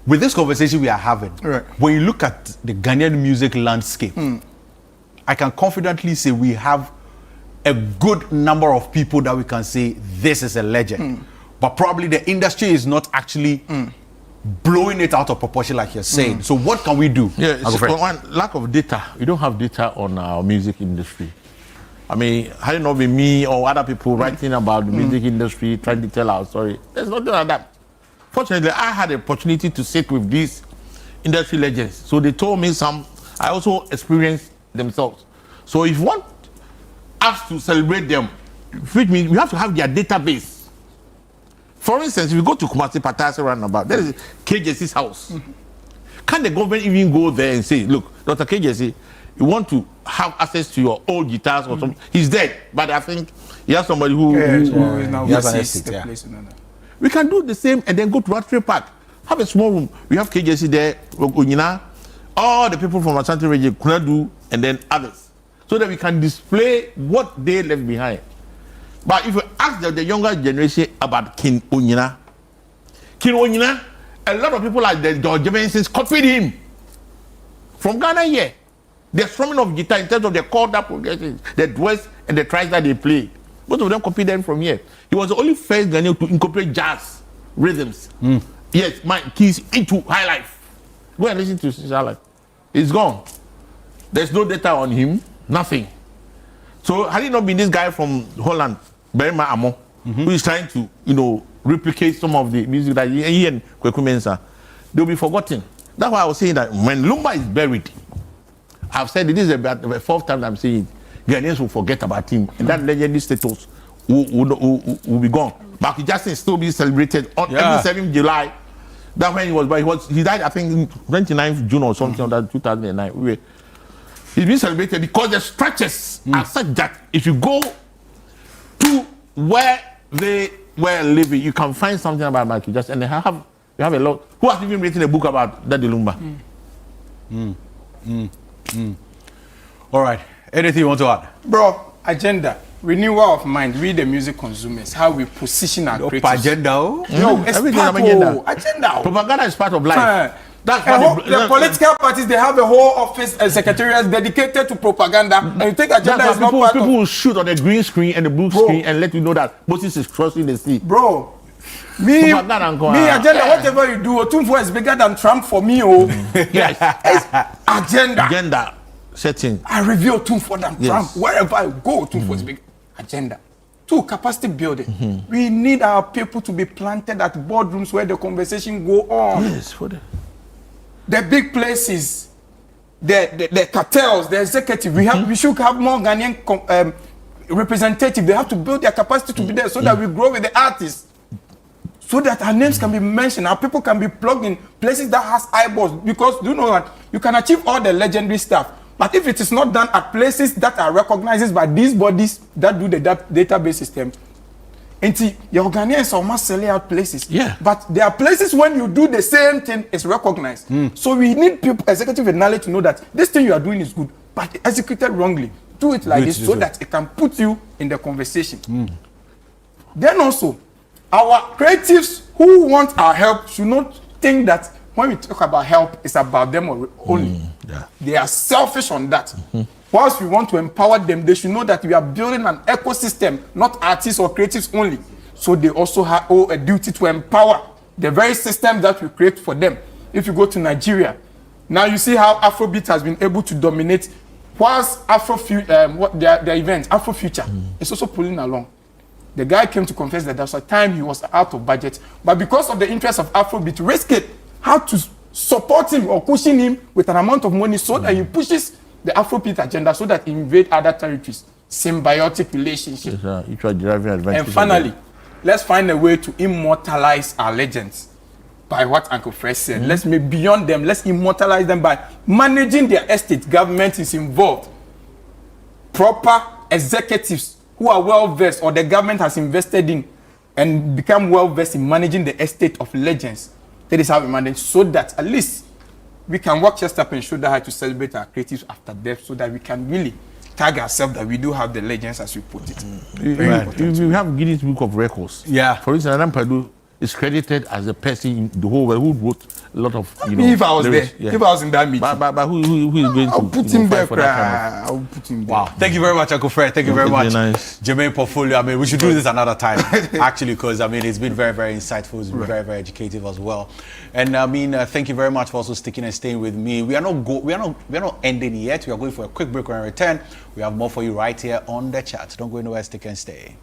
with this conversation we are having, when you look at the Ghanaian music landscape, I can confidently say we have a good number of people that we can say this is a legend. But probably the industry is not actually blowing it out of proportion like you're saying. So what can we do? Yeah, one, lack of data. We don't have data on our music industry. I mean, had it not been me or other people writing about the music industry, trying to tell our story, there's nothing like that. Fortunately, I had the opportunity to sit with these industry legends. So they told me some, I also experienced themselves. So if you want us to celebrate them, which means we have to have their database. For instance, if you go to Kumasi Patase roundabout, there is KJC's house. Can the government even go there and say, look, Dr. KJC, you want to have access to your old guitars or something? He's dead, but I think he has somebody who is now place. We can do the same and then go to Rotary Park. Have a small room. We have KJC there, all the people from Ashanti region, Kunadu, and then others. So that we can display what they left behind. But if you ask the younger generation about King Onyina, a lot of people like the George Jeffersons copied him from Ghana here. The strumming of guitar in terms of the chord that progresses, the dwells and the tries that they play. Most of them copied them from here. He was the only first Ghanaian to incorporate jazz rhythms Yes, my keys into high life. Go and listen to his high life. It's gone. There's no data on him, nothing. So had it not been this guy from Holland, Berma Amo, who is trying to, replicate some of the music that he and Ekow Koomson, they'll be forgotten. That's why I was saying that when Lumba is buried, I've said it is about the fourth time that I'm saying it, Ghanaians will forget about him, and that legendary status will be gone. But Justin is still being celebrated on every 7th July. That's when he was, but he died, I think, in 29th June or something, that 2009. He's been celebrated because the stretches are such that if you go to where they were living, you can find something about Michael Jackson. And they have a lot. Who has even written a book about Daddy Lumba? All right. Anything you want to add? Bro, agenda. Renewal of mind. We the music consumers. How we position our creatives. Agenda. No, it's Everything part agenda. Agenda. Propaganda is part of life. That's the political parties, they have a whole office and secretariats dedicated to propaganda. And you think agenda is not part people of... will shoot on the green screen and the blue screen and let you know that Moses is crossing the sea. Bro, me agenda, whatever you do, Otumfo is bigger than Trump for me. Yes. It's agenda. Agenda setting. I review Otumfo than Trump. Wherever I go, Otumfo is big. Agenda. 2, capacity building. We need our people to be planted at boardrooms where the conversation go on. Yes, for the big places, the cartels, the executive, we should have more Ghanaian representatives. They have to build their capacity to be there so that we grow with the artists. So that our names can be mentioned, our people can be plugged in places that has eyeballs. Because you know what, you can achieve all the legendary stuff. But if it is not done at places that are recognized by these bodies that do the database system, your Ghanaians are almost selling out places. Yeah. But there are places when you do the same thing, it's recognized. So we need people, executive with knowledge to know that this thing you are doing is good, but executed wrongly. Do it like this so that it can put you in the conversation. Then also, our creatives who want our help should not think that when we talk about help, it's about them only. They are selfish on that. Whilst we want to empower them, they should know that we are building an ecosystem, not artists or creatives only. So they also have a duty to empower the very system that we create for them. If you go to Nigeria, now you see how Afrobeat has been able to dominate. Whilst their event, Afrofuture, is also pulling along. The guy came to confess that there was a time he was out of budget, but because of the interest of Afrobeat, Riskit had to support him or cushion him with an amount of money so that he pushes the Afrobeat agenda so that he invade other territories. Symbiotic relationship. And finally, let's find a way to immortalize our legends by what Uncle Fresh said. Let's make beyond them. Let's immortalize them by managing their estate. Government is involved. Proper executives who are well-versed or the government has invested in and become well-versed in managing the estate of legends. That is how we manage so that at least we can work chest up and shoulder high to celebrate our creatives after death so that we can really tag ourselves that we do have the legends as we put it. We have Guinness Book of Records. Yeah. For instance, Adam Padu is credited as the person in the whole world who wrote a lot of, if I was lyrics. there, if I was in that meeting. But who is going I'll to put him there, fight for that kind of... I'll put him there. Wow. Thank you very much, Uncle Fred. Thank you very much. Nice. Jermaine Portfolio. I mean, we should do this another time, actually, because, I mean, it's been very, very insightful. It's been very, very educative as well. And, I mean, thank you very much for also sticking and staying with me. We are not ending yet. We are going for a quick break. When we return, we have more for you right here on the chat. Don't go anywhere. Stick and stay.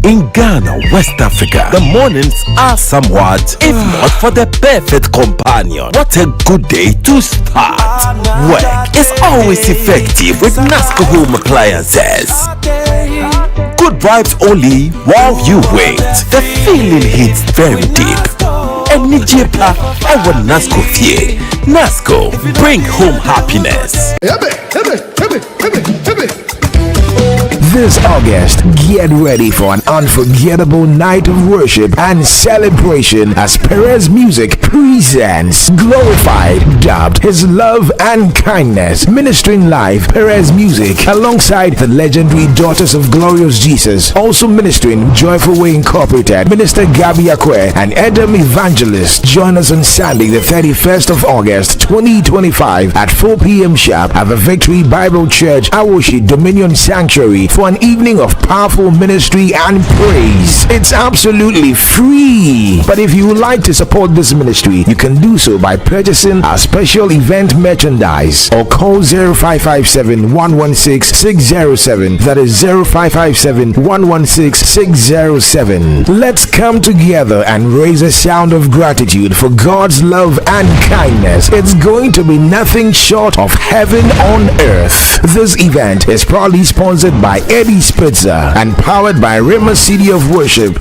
In Ghana, West Africa, the mornings are somewhat, if not for the perfect companion. What a good day to start. Work is always effective with NASCO home appliances. Good vibes only while you wait. The feeling hits very deep. And Nijepa, our NASCO fear. NASCO, bring home happiness. This August, get ready for an unforgettable night of worship and celebration as Perez Music presents Glorified, dubbed His Love and Kindness, ministering live Perez Music alongside the legendary Daughters of Glorious Jesus, also ministering Joyful Way Incorporated, Minister Gabi Akwe and Edom Evangelist. Join us on Sunday the 31st of August 2025 at 4 p.m. sharp at the Victory Bible Church, Awoshi Dominion Sanctuary for an evening of powerful ministry and praise. It's absolutely free. But if you would like to support this ministry, you can do so by purchasing our special event merchandise or call 0557 116 607. That is 0557 116 607. Let's come together and raise a sound of gratitude for God's love and kindness. It's going to be nothing short of heaven on earth. This event is proudly sponsored by Eddie Spitzer and powered by Rima City of Worship.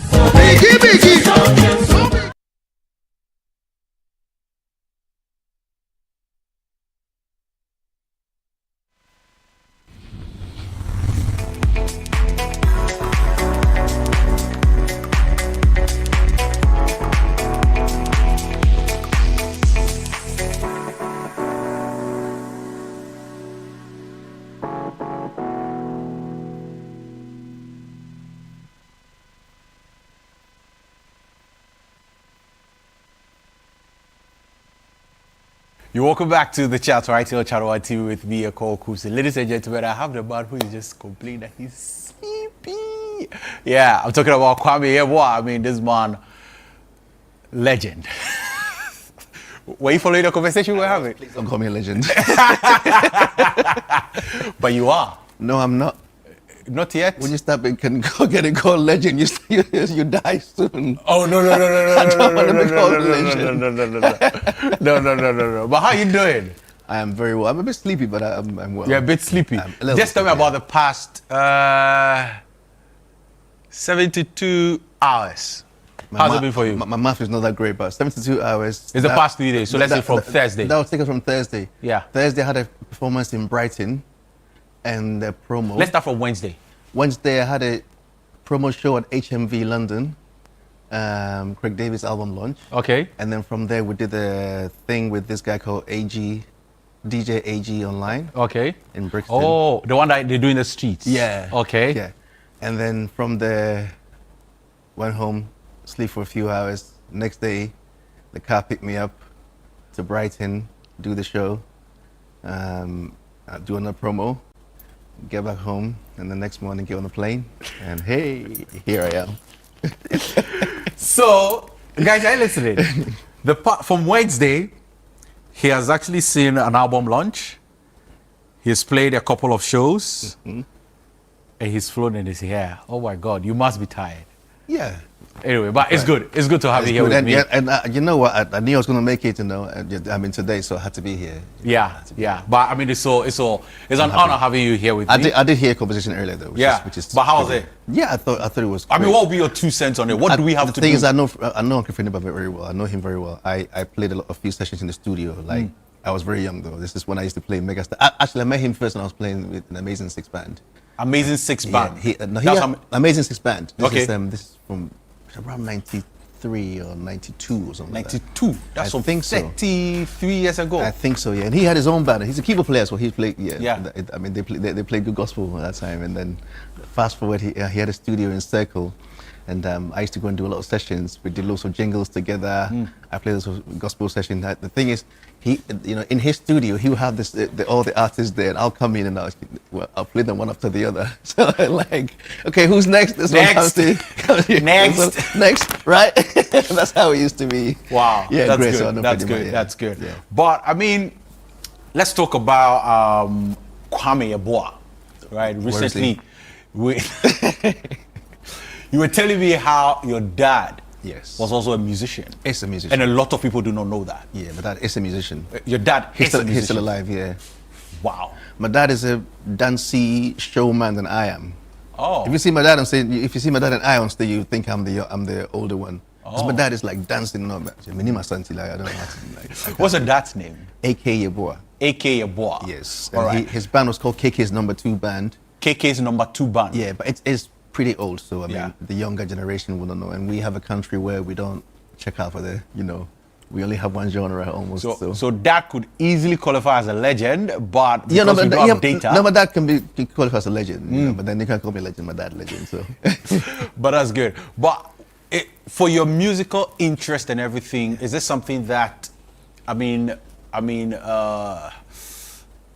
You're welcome back to the chat right here on Channel 1 TV with me, Ekow Koomson. Ladies and gentlemen, I have the man who is just complaining that he's sleepy. Yeah, I'm talking about Kwame Yeboah. I mean, this man, legend. Were you following the conversation we were having? Please don't call me a legend. But you are. No, I'm not. Not yet? When you stop and can go get it called legend, you die soon. Oh, no. I don't want to be called legend. No. But how you doing? I am very well. I'm a bit sleepy, but I'm well. You're a bit sleepy. Just tell me about the past 72 hours. How's it been for you? My math is not that great, but 72 hours. It's the past 3 days, so let's say from Thursday. That was taken from Thursday. Yeah. Thursday I had a performance in Brighton and a promo. Let's start from Wednesday. Wednesday I had a promo show at HMV London, Craig Davis' album launch. Okay. And then from there we did a thing with this guy called AG, DJ AG online. Okay. In Brixton. Oh, the one that they do in the streets. Yeah. Okay. Yeah. And then from there, went home, sleep for a few hours. Next day, the car picked me up to Brighton, do the show, do another promo, get back home, and the next morning get on the plane, and hey, here I am. So, guys, are you listening? From Wednesday, he has actually seen an album launch. He's played a couple of shows, and he's flown in his hair. Oh my God, you must be tired. Yeah. Anyway, but it's good. It's good to have you here with and, me. Yeah, and you know what? I knew I was going to make it, today, so I had to be here. Yeah. But I mean, it's an honor having you here with me. I did hear a conversation earlier, though. Which is but how was it? Yeah, I thought it was great. I mean, what would be your 2 cents on it? What do we have to do? The thing is, I know Uncle Finiba very well. I know him very well. I played a few sessions in the studio. Like, I was very young, though. This is when I used to play Megastar. Actually, I met him first when I was playing with an Amazing Six Band. Amazing Six Band? Yeah, Amazing Six Band. This Okay. This is from around 93 or 92 or something 92? Like that. That's from 33 years ago. I think so, yeah. And he had his own band. He's a keyboard player, so he played, Yeah. I mean, they played good gospel at that time. And then fast forward, he had a studio in Circle. And I used to go and do a lot of sessions. We did lots of jingles together. I played lots of gospel sessions. The thing is, he, in his studio, he would have all the artists there, and I'll come in and I'll play them one after the other. So like, okay, who's next? This one comes to next, right? That's how it used to be. Wow, yeah, that's great. good. So That's good. yeah. That's good. Yeah. But I mean, let's talk about Kwame Yeboah, right? Recently, you were telling me how your dad was also a musician. It's a musician. And a lot of people do not know that. Yeah, my dad is a musician. Your dad is a musician. He's still alive, yeah. Wow. My dad is a dancey showman than I am. Oh. If you see my dad on stage, on stage, you think I'm the older one. Because my dad is like dancing and all that. I don't know how to What's your dad's name? Ekow Yeboah. Ekow Yeboah. Yes. All right. His band was called KK's Number 2 Band. KK's number 2 band. Yeah, but it's pretty old, so I mean, Yeah. the younger generation wouldn't know. And we have a country where we don't check out for the, we only have one genre almost. So that could easily qualify as a legend, but because yeah, no, we but, don't have data. no, but that can be qualified as a legend, but then you can't call me a legend, my dad legend, so. But that's good. But for your musical interest and everything, is this something that,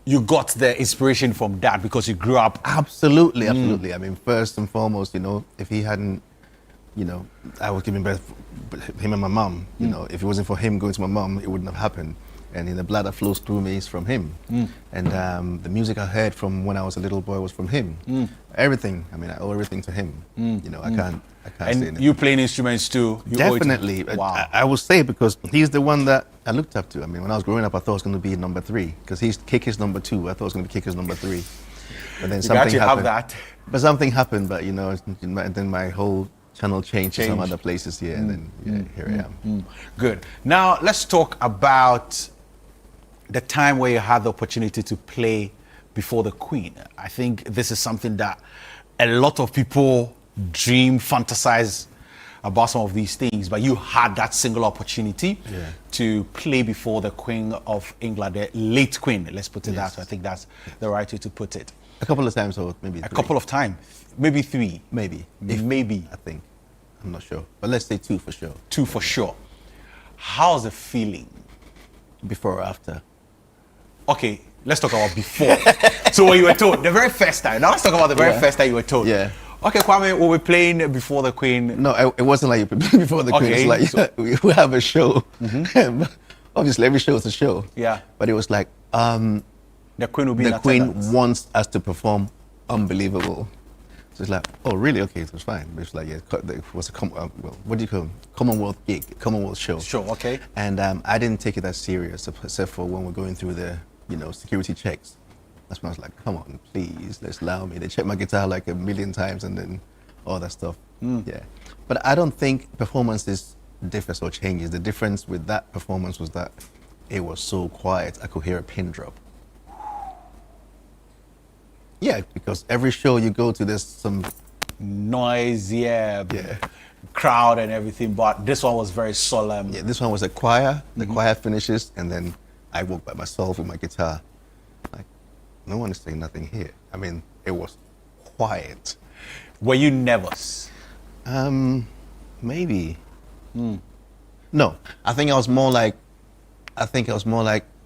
you got the inspiration from that because you grew up? Absolutely. I mean, first and foremost, if he hadn't, I was giving birth, him and my mum, if it wasn't for him going to my mum, it wouldn't have happened. And the blood that flows through me is from him. And the music I heard from when I was a little boy was from him. Everything, I owe everything to him. I can't say And anything. you playing instruments too? You owe it to- Definitely. Wow. I will say because he's the one that I looked up to. I mean, when I was growing up, I thought it was going to be number 3 because he's Kick number 2. I thought it was going to be Kick number 3. But then You something actually have happened. that. But something happened, but then my whole channel changed to some Changed. other places here, and then here I am. Good. Now let's talk about the time where you had the opportunity to play before the Queen. I think this is something that a lot of people dream, fantasize about some of these things, but you had that single opportunity to play before the Queen of England, the late Queen. Let's put it that way. I think that's the right way to put it. A couple of times, or maybe A 3. couple of times, maybe 3, maybe. maybe I think. I'm not sure, but let's say 2 for sure. 2 for sure. How's the feeling? Before or after? Okay, let's talk about before. So when you were told the very first time. Now let's talk about the very first time you were told. Yeah. Okay, Kwame, we were playing before the Queen. No, it wasn't like you prepared before the Queen. Okay, It's like we have a show. Obviously, every show is a show. Yeah. But it was like The Queen will be in the Queen attendance. wants us to perform unbelievable. So it's like, oh really? Okay, it was fine. But it's like, yeah, it was a what do you call it? Commonwealth gig, Commonwealth show. Sure, okay. And I didn't take it that serious, except for when we're going through the security checks. That's when I was like, come on, please, let's allow me. They checked my guitar like a million times and then all that stuff. Yeah. But I don't think performances differs or changes. The difference with that performance was that it was so quiet, I could hear a pin drop. Yeah, because every show you go to, there's some Noise, Yeah. crowd and everything, but this one was very solemn. Yeah, this one was a choir. The choir finishes, and then I walk by myself with my guitar. Like, no one is saying nothing here. I mean, it was quiet. Were you nervous? Maybe. No, I think I was more like,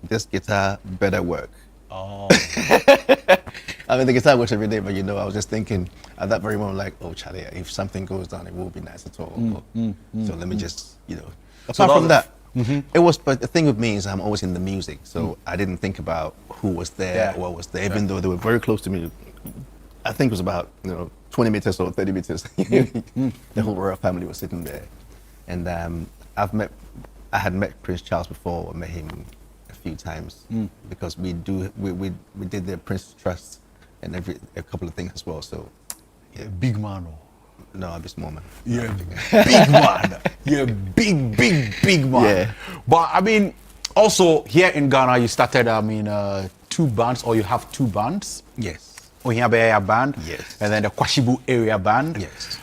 this guitar better work. Oh. I mean, the guitar works every day, but I was just thinking at that very moment, like, oh, Charlie, if something goes down, it won't be nice at all. So let me just, Apart from that, it was. But the thing with me is, I'm always in the music, so I didn't think about who was there or what was there, even though they were very close to me. I think it was about 20 meters or 30 meters. The whole royal family was sitting there, and I had met Prince Charles before. I met him a few times because we did the Prince Trust and a couple of things as well. So Big man. Oh. no, I'm a small man. You're a big man. You're a big man. Yeah. But I mean, also here in Ghana, you started, 2 bands, or you have 2 bands. Yes. Ohiabe area band. Yes. And then the Kwashibu area band. Yes.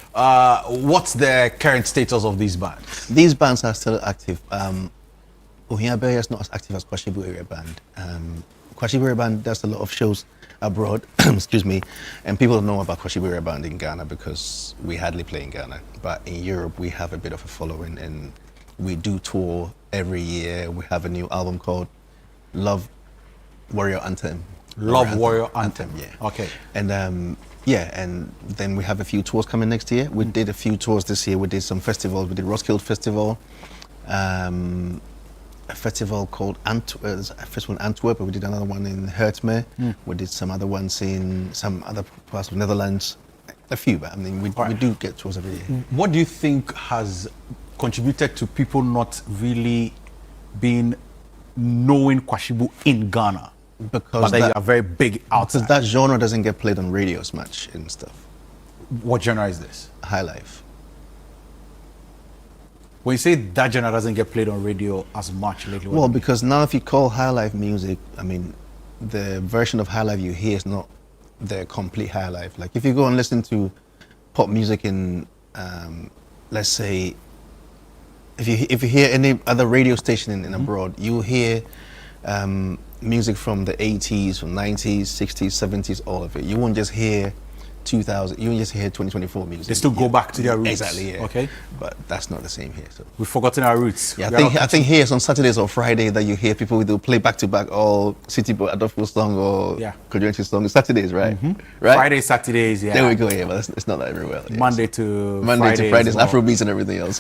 What's the current status of these bands? These bands are still active. Ohiabe is not as active as Kwashibu area band. Kwashibu area band does a lot of shows abroad, excuse me, and people know about Kwashibu area band in Ghana because we hardly play in Ghana. But in Europe, we have a bit of a following, and we do tour every year. We have a new album called Love Warrior Anthem. Love Warrior Anthem. Yeah. Okay. And and then we have a few tours coming next year. We did a few tours this year. We did some festivals. We did Roskilde Festival, a festival called festival in Antwerp. We did another one in Hertme. We did some other ones in some other parts of Netherlands. A few, but I mean, we do get tours every year. What do you think has contributed to people not really being knowing Kwashibu in Ghana? Because But they are very big outside. Because that genre doesn't get played on radio as much and stuff. What genre is this? High life. When you say that genre doesn't get played on radio as much lately, what Well, do you mean? because now if you call high life music, I mean, the version of high life you hear is not their complete high life. Like if you go and listen to pop music in, let's say, if you hear any other radio station in abroad, you hear music from the 80s, from 90s, 60s, 70s, all of it. You won't just hear 2000. You won't just hear 2024 music. They still go back to their roots. Exactly. Yeah. Okay. But that's not the same here. So. We've forgotten our roots. Yeah, I think here it's on Saturdays or Friday that you hear people do play back to back all City Boy Adolfo song or Kojuenchi song. It's Saturdays, right? Right. Fridays, Saturdays. Yeah. There we go. Yeah, but it's not that everywhere. Yeah. Monday to Fridays, Afrobeats and everything else.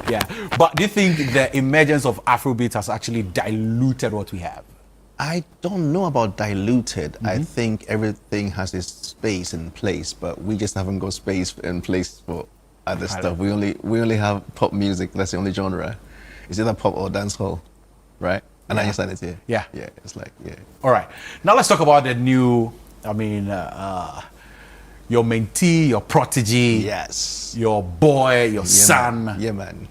Yeah. But do you think the emergence of Afrobeats has actually diluted what we have? I don't know about diluted. I think everything has its space and place, but we just haven't got space and place for other stuff. We only have pop music. That's the only genre. It's either pop or dancehall, right? And I understand it here. Yeah. Yeah. It's like All right. Now let's talk about the new. I mean, your mentee, your protege. Yes. Your boy, your son. Man. Yeah, man.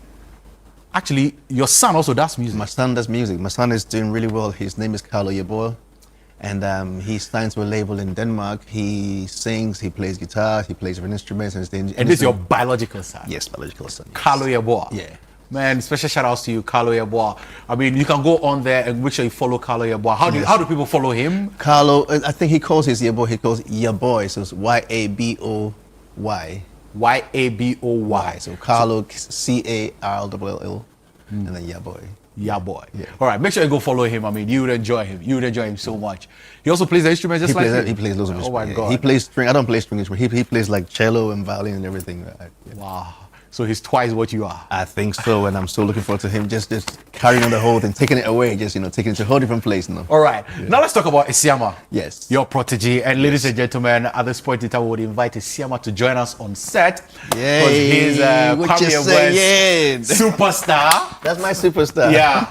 Actually, your son also does music. My son does music. My son is doing really well. His name is Carlo Yeboah, and he signed to a label in Denmark. He sings, he plays guitar, he plays different instruments. And this is your biological son? Yes, biological son. Yes. Carlo Yeboah. Yeah. Man, special shout outs to you, Carlo Yeboah. I mean, you can go on there and make sure you follow Carlo Yeboah. How do people follow him? Carlo, I think he calls his Yeboah, he calls Yaboy, so it's Y-A-B-O-Y. Y-A-B-O-Y. So Carlo, C-A-R-L-L, and then Yaboy. Yaboy. Yeah. All right, make sure you go follow him. I mean, you would enjoy him. You would enjoy him so much. He also plays the instruments just like you. He plays loads of instruments. Oh my God. He plays string. I don't play string instruments. He plays like cello and violin and everything. Wow. So he's twice what you are. I think so, and I'm still looking forward to him just carrying on the whole thing, taking it away, taking it to a whole different place. All right. Yeah. Now let's talk about Isiama. Yes. Your protege. And ladies and gentlemen, at this point in time, we would invite Isiama to join us on set. Yay. He's what you saying? Superstar. That's my superstar. Yeah.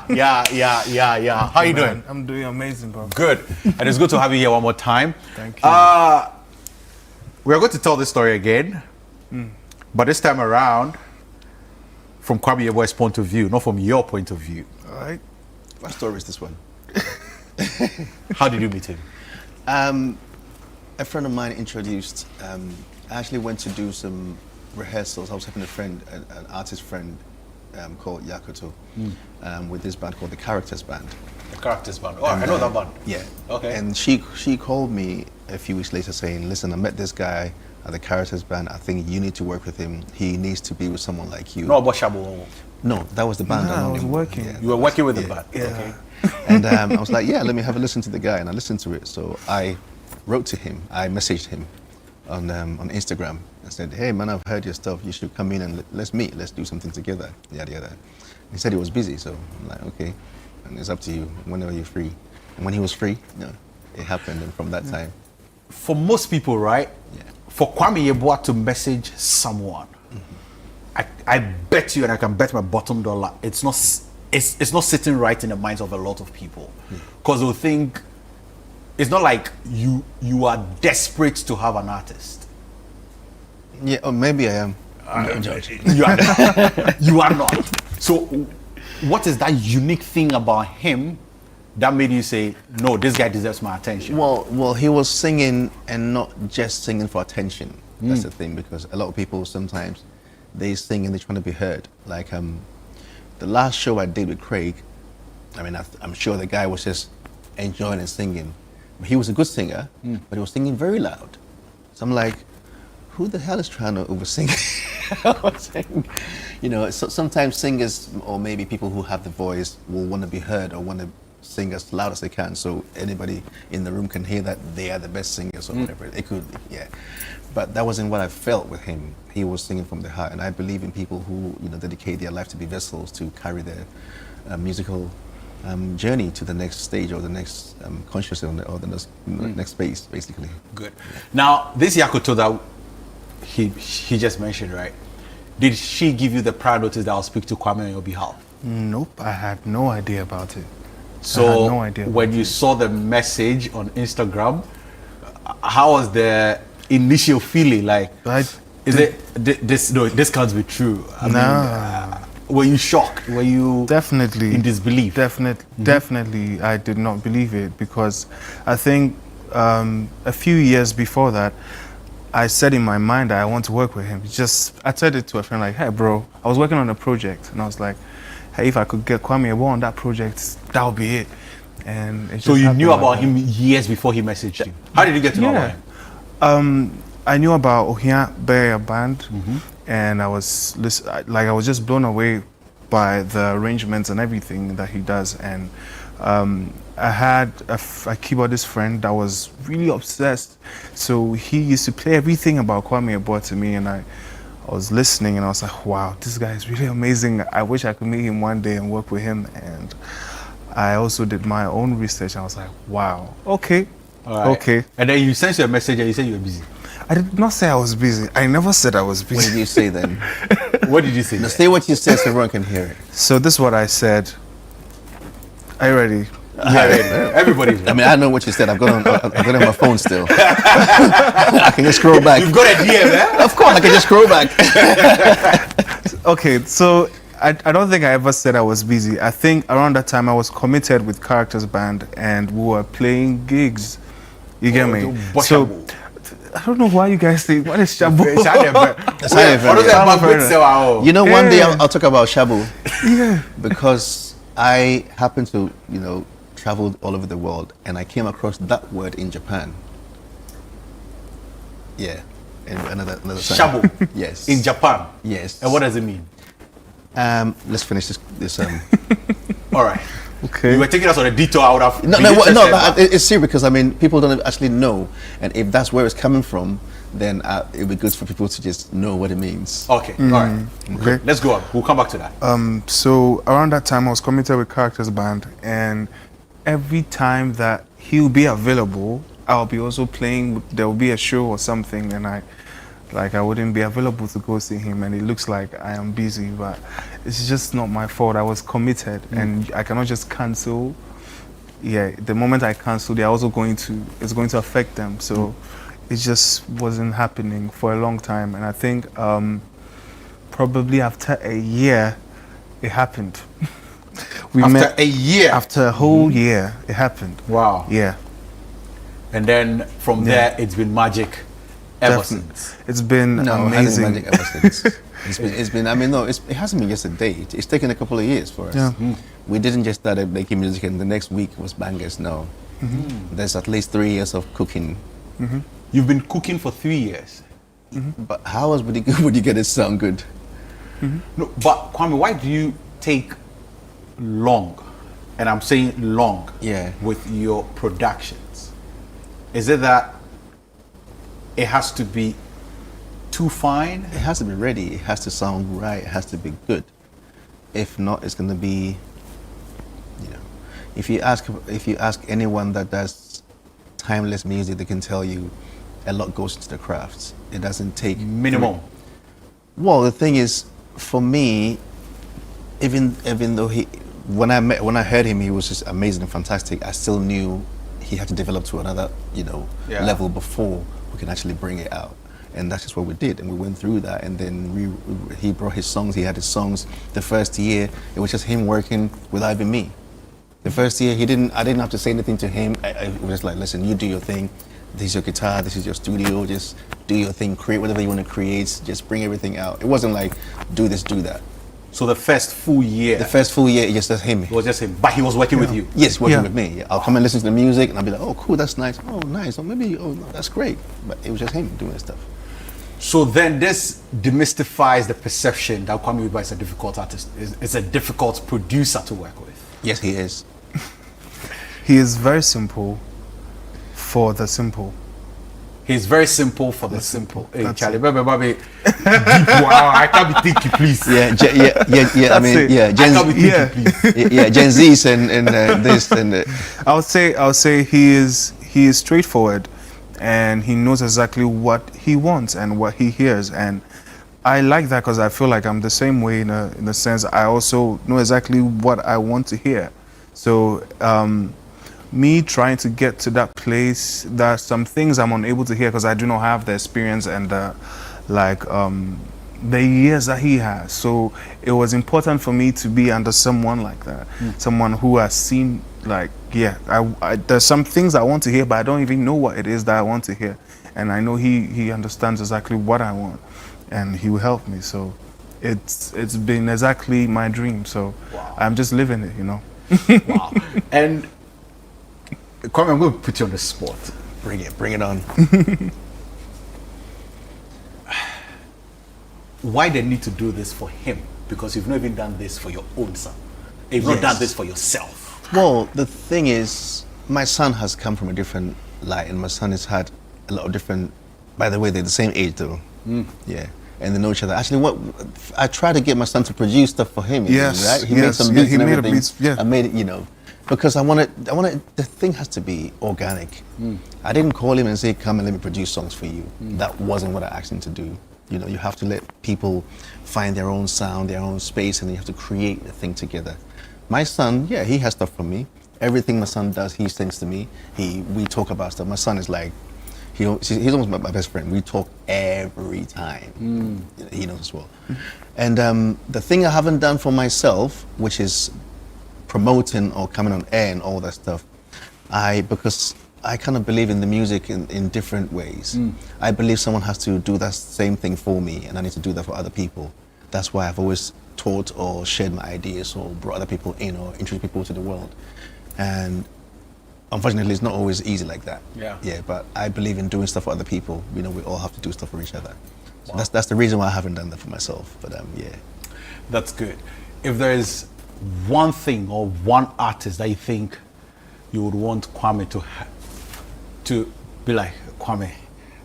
How you doing? I'm doing amazing, bro. Good. And it's good to have you here one more time. Thank you. We're going to tell this story again. But this time around, from Kwame Yeboah's point of view, not from your point of view. All right. What story is this one? How did you meet him? A friend of mine introduced. I actually went to do some rehearsals. I was having a friend, an artist friend, called Yakuto, with this band called the Characters Band. The Characters Band. Oh, I know that band. Yeah. Okay. And she called me a few weeks later saying, "Listen, I met this guy at the Characters Band. I think you need to work with him. He needs to be with someone like you." No, Boshabo. No, that was the band. I was working. Yeah, You were working with the band. Yeah. Okay. And I was like, yeah, let me have a listen to the guy. And I listened to it. So I wrote to him. I messaged him on Instagram. I said, hey, man, I've heard your stuff. You should come in and let's meet. Let's do something together. Yada, yada. He said he was busy. So I'm like, okay. And it's up to you whenever you're free. And when he was free, it happened. And from that time. For most people, right? Yeah. For Kwame Yeboah to message someone, I bet you, and I can bet my bottom dollar, it's not sitting right in the minds of a lot of people, because they'll think it's not like you are desperate to have an artist. Yeah, or maybe I am. You are not. So, what is that unique thing about him that made you say, no, this guy deserves my attention? Well, he was singing and not just singing for attention. That's the thing, because a lot of people sometimes they sing and they're trying to be heard. Like the last show I did with Craig, I mean, I'm sure the guy was just enjoying and singing. He was a good singer, but he was singing very loud. So I'm like, who the hell is trying to oversing? So sometimes singers, or maybe people who have the voice, will want to be heard or want to sing as loud as they can, so anybody in the room can hear that they are the best singers or whatever. It could, yeah. But that wasn't what I felt with him. He was singing from the heart, and I believe in people who dedicate their life to be vessels to carry their musical journey to the next stage or the next consciousness or the next space, basically. Good. Now, this Yakuto that he just mentioned, right? Did she give you the prior notice that I'll speak to Kwame on your behalf? Nope, I had no idea about it. So I had no idea when you saw the message on Instagram, how was the initial feeling? Like, this can't be true? I mean, were you shocked? Were you definitely in disbelief? Definitely, I did not believe it, because I think a few years before that, I said in my mind that I want to work with him. I said it to a friend like, hey bro, I was working on a project and I was like, hey, if I could get Kwame Ebo on that project, that would be it. And it So just you happened knew like about that. him years before he messaged you. How did you get to know about him? I knew about Ohia Bear Band, and I was I was just blown away by the arrangements and everything that he does. And I had a keyboardist friend that was really obsessed. So he used to play everything about Kwame Ebo to me, and I was listening, and I was like, wow, this guy is really amazing. I wish I could meet him one day and work with him. And I also did my own research, and I was like, wow, okay. All right. Okay. And then you sent you a message and you said you were busy. I did not say I was busy. I never said I was What busy. did you say then? What did you say? Now say what you said so everyone can hear it. So this is what I said. Are you ready? Everybody's I mean, I know what you said. I've got it on my phone still. I can just scroll back. You've got a DM, eh? Of course, I can just scroll back. Okay, so I don't think I ever said I was busy. I think around that time I was committed with Characters Band and we were playing gigs. You get me? So I don't know why you guys think, what is Shabu? You know, one day I'll talk about Shabu. Yeah. Because I happened to, traveled all over the world and I came across that word in Japan. Yeah. And another time. Shabu. Yes. In Japan. Yes. And what does it mean? Let's finish this. All right. Okay. You were taking us on a detour. I would have. No, it's serious because people don't actually know, and if that's where it's coming from, then it would be good for people to just know what it means. Okay. All right. Okay. Let's go on. We'll come back to that. So around that time I was committed with Characters Band, and every time that he'll be available, I'll be also playing. There will be a show or something, and I wouldn't be available to go see him, and it looks like I am busy, but it's just not my fault. I was committed, and I cannot just cancel. Yeah, the moment I cancel, they're also it's going to affect them. So it just wasn't happening for a long time, and I think probably after a year, it happened. After a whole year, it happened. Wow. Yeah. And then from there, it's been magic ever Definitely. since. It's been amazing. It hasn't been magic ever since. It's been. I mean, no, it hasn't been just a day. It's taken a couple of years for us. Yeah. We didn't just start making music and the next week was bangers. No, there's at least 3 years of cooking. You've been cooking for 3 years. But how else would you get it sound good? No, but Kwame, why do you take long, and I'm saying long, with your productions? Is it that it has to be too fine? It has to be ready. It has to sound right. It has to be good. If not, it's going to be, if you ask anyone that does timeless music, they can tell you a lot goes into the crafts. It doesn't take minimum. Well, the thing is, for me, even though when I heard him, he was just amazing and fantastic. I still knew he had to develop to another, level before we can actually bring it out. And that's just what we did, and we went through that. And then he brought his songs. He had his songs. The first year, it was just him working without even me. The first year, I didn't have to say anything to him. It was just like, listen, you do your thing. This is your guitar. This is your studio. Just do your thing. Create whatever you want to create. Just bring everything out. It wasn't like do this, do that. So the first full year. The first full year, it just was him. It was just him, but he was working with you. Yes, working with me. I'll come and listen to the music, and I'll be like, oh, cool, that's nice. Oh, nice. Or maybe, oh, no, that's great. But it was just him doing the stuff. So then this demystifies the perception that Kwame Wiba is a difficult artist, is a difficult producer to work with. Yes, he is. He is very simple for the simple. He's very simple for the simple. Hey, That's Charlie, baby. Wow, I can't be thinky, please. Yeah. I mean, yeah. I can't be thinky, please. Yeah, Gen Z's and this and. I'll say he is straightforward, and he knows exactly what he wants and what he hears, and I like that because I feel like I'm the same way in a sense. I also know exactly what I want to hear. So me trying to get to that place, there's some things I'm unable to hear because I do not have the experience and the years that he has. So it was important for me to be under someone like that, someone who has seen, like, yeah, there's some things I want to hear, but I don't even know what it is that I want to hear. And I know he understands exactly what I want, and he will help me. So it's been exactly my dream. So I'm just living it, you know. Wow. And Kwame, I'm going to put you on the spot. Bring it on. Why the need to do this for him? Because you've not even done this for your own son. You've not done this for yourself. Well, the thing is, my son has come from a different light, and my son has had a lot of different. By the way, they're the same age though. Yeah, and they know each other. Actually, what I tried to get my son to produce stuff for him. Yes, right? He made yes, some yeah, beats he and made a everything. beats, yeah. I made it, you know, because I wanted. The thing has to be organic. I didn't call him and say, "Come and let me produce songs for you." That wasn't what I asked him to do. You know, you have to let people find their own sound, their own space, and you have to create a thing together. My son, yeah, he has stuff from me. Everything my son does, he sings to me. We talk about stuff. My son is like, he's almost my best friend. We talk every time. He knows as well. And the thing I haven't done for myself, which is promoting or coming on air and all that stuff, because I kind of believe in the music in different ways. I believe someone has to do that same thing for me, and I need to do that for other people. That's why I've always taught or shared my ideas or brought other people in or introduced people to the world. And unfortunately, it's not always easy like that. Yeah, but I believe in doing stuff for other people. You know, we all have to do stuff for each other. So that's the reason why I haven't done that for myself. But yeah. That's good. If there is one thing or one artist that you think you would want Kwame to be like, Kwame,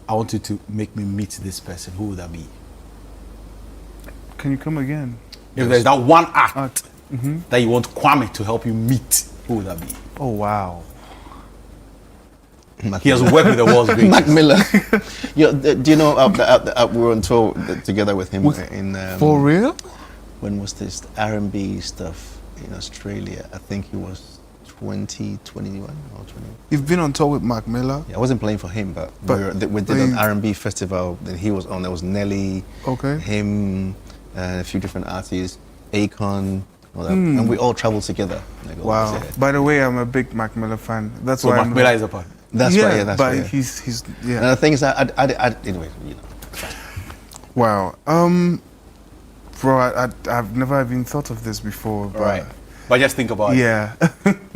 I want you to make me meet this person, who would that be? Can you come again? If there's that one act that you want Kwame to help you meet, who would that be? Oh wow. He has worked with the world's greatest. Mac Miller. Do you know we were on tour together with him in For real? when was this R&B stuff in Australia? I think it was 2021 or 20. You've been on tour with Mac Miller? Yeah, I wasn't playing for him, but we did an R&B festival. Then he was on. There was Nelly, him, a few different artists, Akon, all that. And we all traveled together. Like, wow. yeah. By the way, I'm a big Mac Miller fan. That's So why Mac Miller is a part. That's right. Yeah, that's but right. Yeah. he's yeah. And the thing is, anyway, you know. Wow. Bro, I've never even thought of this before. But Right. But just think about it. yeah.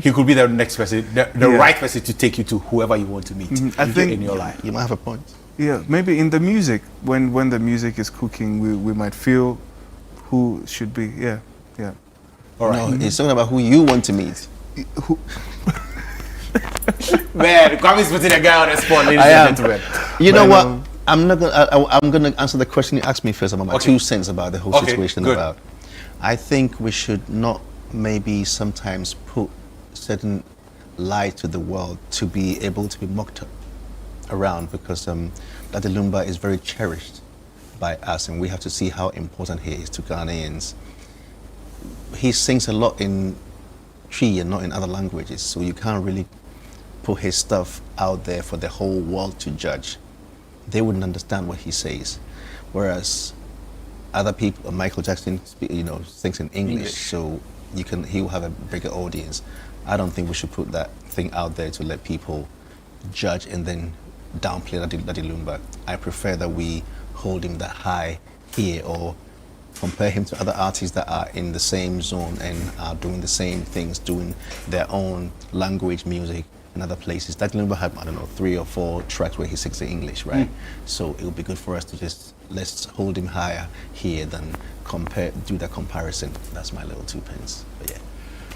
He could be the next person, the right person to take you to whoever you want to meet I think in your life. You might have a point. Yeah, maybe in the music, when the music is cooking, we might feel who should be. Yeah, yeah. All right. No, it's talking about who you want to meet. Man, Kwame's putting a guy on the spot, ladies I am. and gentlemen. You know what? I'm not gonna. I'm gonna answer the question you asked me first about my 2 cents about the whole situation. good. About. I think we should not maybe sometimes put certain light to the world to be able to be mocked around, because Dr. Lumba is very cherished by us, and we have to see how important he is to Ghanaians. He sings a lot in Twi and not in other languages, so you can't really put his stuff out there for the whole world to judge. They wouldn't understand what he says, whereas other people, Michael Jackson, sings in English, so he will have a bigger audience. I don't think we should put that thing out there to let people judge and then downplay Daddy Lumba. I prefer that we hold him that high here, or compare him to other artists that are in the same zone and are doing the same things, doing their own language music in other places. Daddy Lumba had, 3 or 4 tracks where he sings in English, right? So it would be good for us to let's hold him higher here than do that comparison. That's my little 2 pence. But yeah.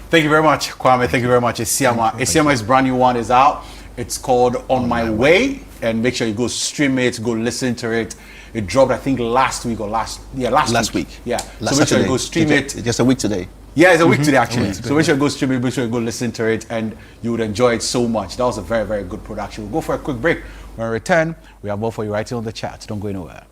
Thank you very much, Kwame. Thank you very much. Isiama's brand new one is out. It's called On My Way, and make sure you go stream it, go listen to it. It dropped, I think, last week or last week. Yeah. Last so make sure you Saturday. go stream it. Just a week today. Yeah, it's a week today actually. So make sure you go stream it, make sure you go listen to it, and you would enjoy it so much. That was a very, very good production. We'll go for a quick break. When we return, we have more for you right here on the chat. Don't go anywhere.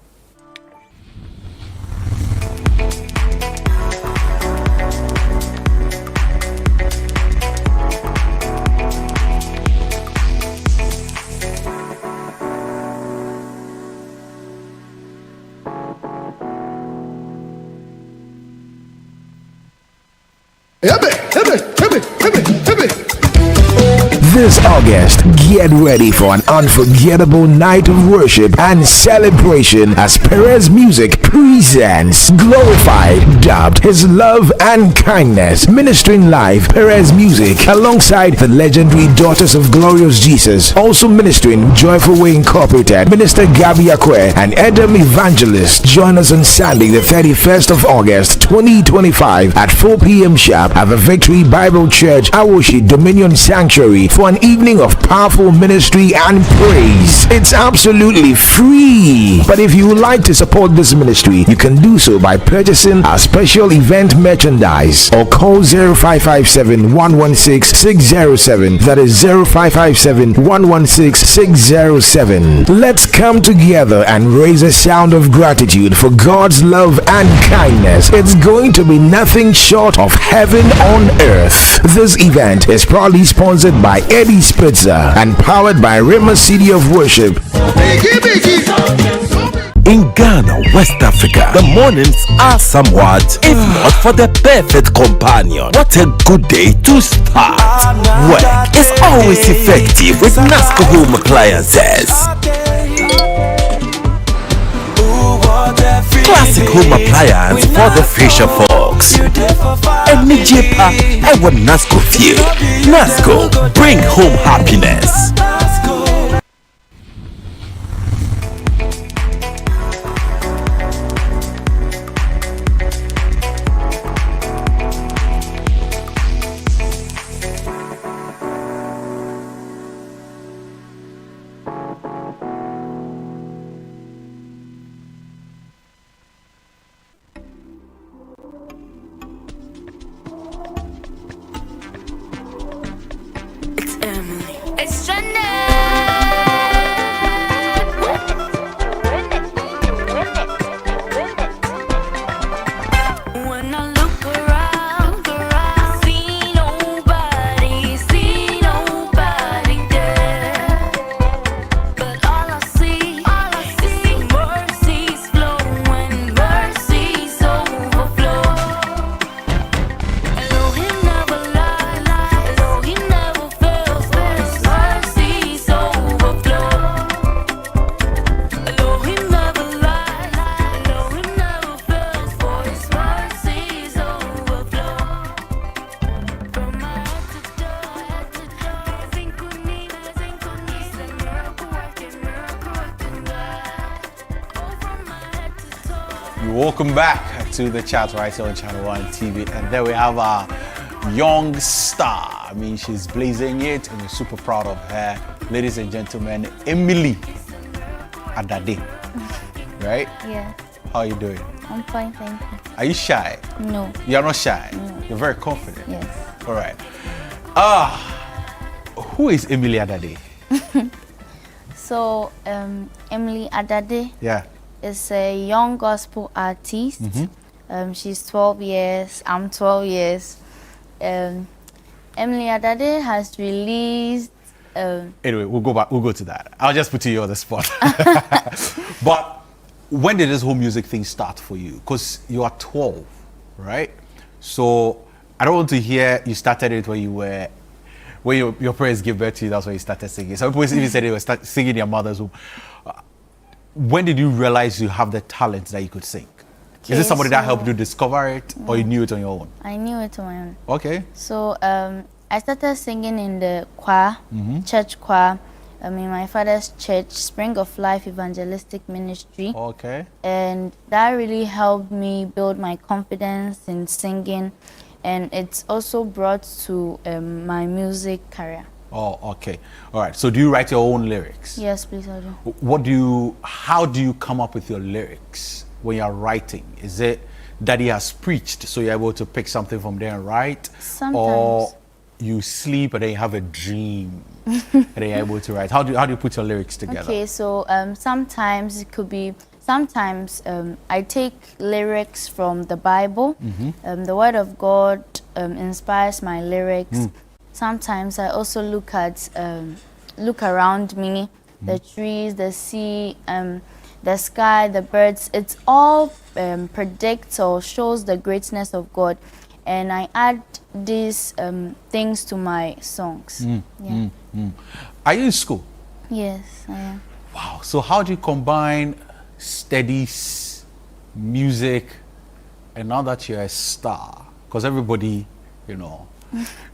This August, get ready for an unforgettable night of worship and celebration as Perez Music presents Glorified, dubbed His Love and Kindness. Ministering live, Perez Music alongside the legendary Daughters of Glorious Jesus. Also ministering Joyful Way Incorporated, Minister Gabby Akwe and Edom Evangelist. Join us on Sunday, the 31st of August, 2025 at 4 p.m. sharp at the Victory Bible Church, Awoshi Dominion Sanctuary for an evening of powerful ministry and praise. It's absolutely free. But if you would like to support this ministry, you can do so by purchasing our special event merchandise or call 0557 116 607. That is 0557 116 607. Let's come together and raise a sound of gratitude for God's love and kindness. It's going to be nothing short of heaven on earth. This event is proudly sponsored by Eddie Spitzer and powered by Rima City of Worship. In Ghana, West Africa, the mornings are somewhat, if not for the perfect companion. What a good day to start. Work is always effective with Nasco Home Appliances. Classic home appliance for the fisher folks. And Nijepa, I want Nasco feel. Nasco, bring home happiness. It's trending. When I look around, see nobody there. But all I see is mercies flowing, mercies overflow. Elohim never lies, Elohim never fails. His mercies overflow. Elohim never lies, Elohim never fails. For His mercies overflow. From my head to toe, synchrony, the miracle working God. Oh, from my head to toe. Welcome back to the chat right here on Channel 1 TV. And there we have our young star. I mean, she's blazing it and we're super proud of her. Ladies and gentlemen, Emily Adade. Right? Yeah, How are you doing? I'm fine, thank you. Are you shy? No, You're not shy. No. You're very confident. yes. All right. Who is Emily Adade? So, Emily Adade Yeah. is a young gospel artist. She's 12 years, I'm 12 years. Emily Adade has released, Anyway, we'll go to that. I'll just put you on the spot. But when did this whole music thing start for you? Because you are 12, right? So I don't want to hear you started it when you were, when your parents gave birth to you, that's when you started singing. Some people even said they were singing in your mother's womb. When did you realize you have the talent that you could sing? Is Okay, this somebody that so- helped you discover it, or you knew it on your own? I knew it on my own. Okay. So, I started singing in the choir, church choir, in my father's church, Spring of Life Evangelistic Ministry. Okay. And that really helped me build my confidence in singing, and it's also brought to my music career. Oh, okay. All right. So do you write your own lyrics? Yes, please, I do. How do you come up with your lyrics when you're writing? Is it that he has preached, so you're able to pick something from there and write? Sometimes. Or you sleep and then you have a dream and then you're able to write? How do you put your lyrics together? Okay, so sometimes it could be, sometimes I take lyrics from the Bible. The Word of God inspires my lyrics. Sometimes I also look around me, the trees, the sea, the sky, the birds. It's all predicts or shows the greatness of God. and I add these things to my songs. Yeah. Are you in school? Yes, I am. Wow. So how do you combine studies, music, and now that you're a star? Because everybody,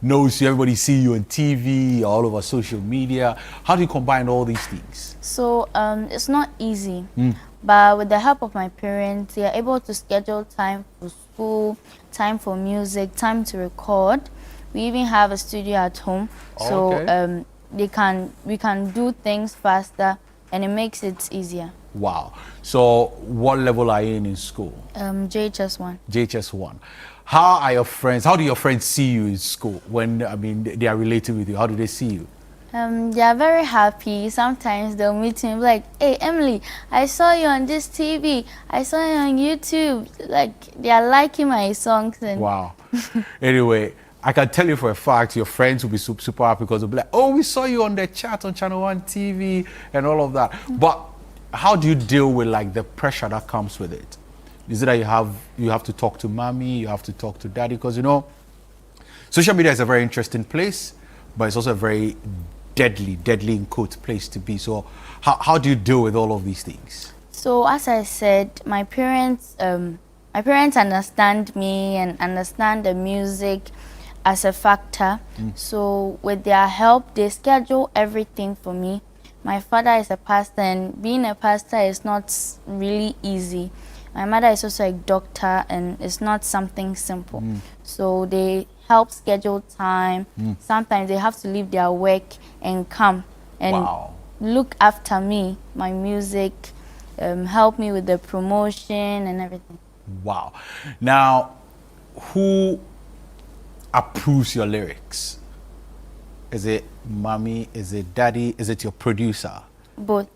knows you, everybody see you on TV, all over social media. How do you combine all these things? So it's not easy, but with the help of my parents, they are able to schedule time for school, time for music, time to record. We even have a studio at home, so Okay. we can do things faster, and it makes it easier. Wow. So what level are you in school? JHS1. JHS1. How are your friends? How do your friends see you in school when, they are related with you? How do they see you? They are very happy. Sometimes they'll meet me and be like, "Hey, Emily, I saw you on this TV. I saw you on YouTube." Like, they are liking my songs. And Wow. Anyway, I can tell you for a fact, your friends will be super, super happy because they'll be like, "Oh, we saw you on the chat on Channel 1 TV and all of that." But how do you deal with like the pressure that comes with it? Is it that you have to talk to mommy, you have to talk to daddy? Because social media is a very interesting place, but it's also a very deadly in quote place to be. So how do you deal with all of these things? So as I said, my parents understand me and understand the music as a factor. So with their help, they schedule everything for me. My father is a pastor, and being a pastor is not really easy. My mother is also a doctor, and it's not something simple. So they help schedule time. Sometimes they have to leave their work and come and Wow. look after me, my music, help me with the promotion and everything. Wow. Now, who approves your lyrics? Is it mommy? Is it daddy? Is it your producer? Both.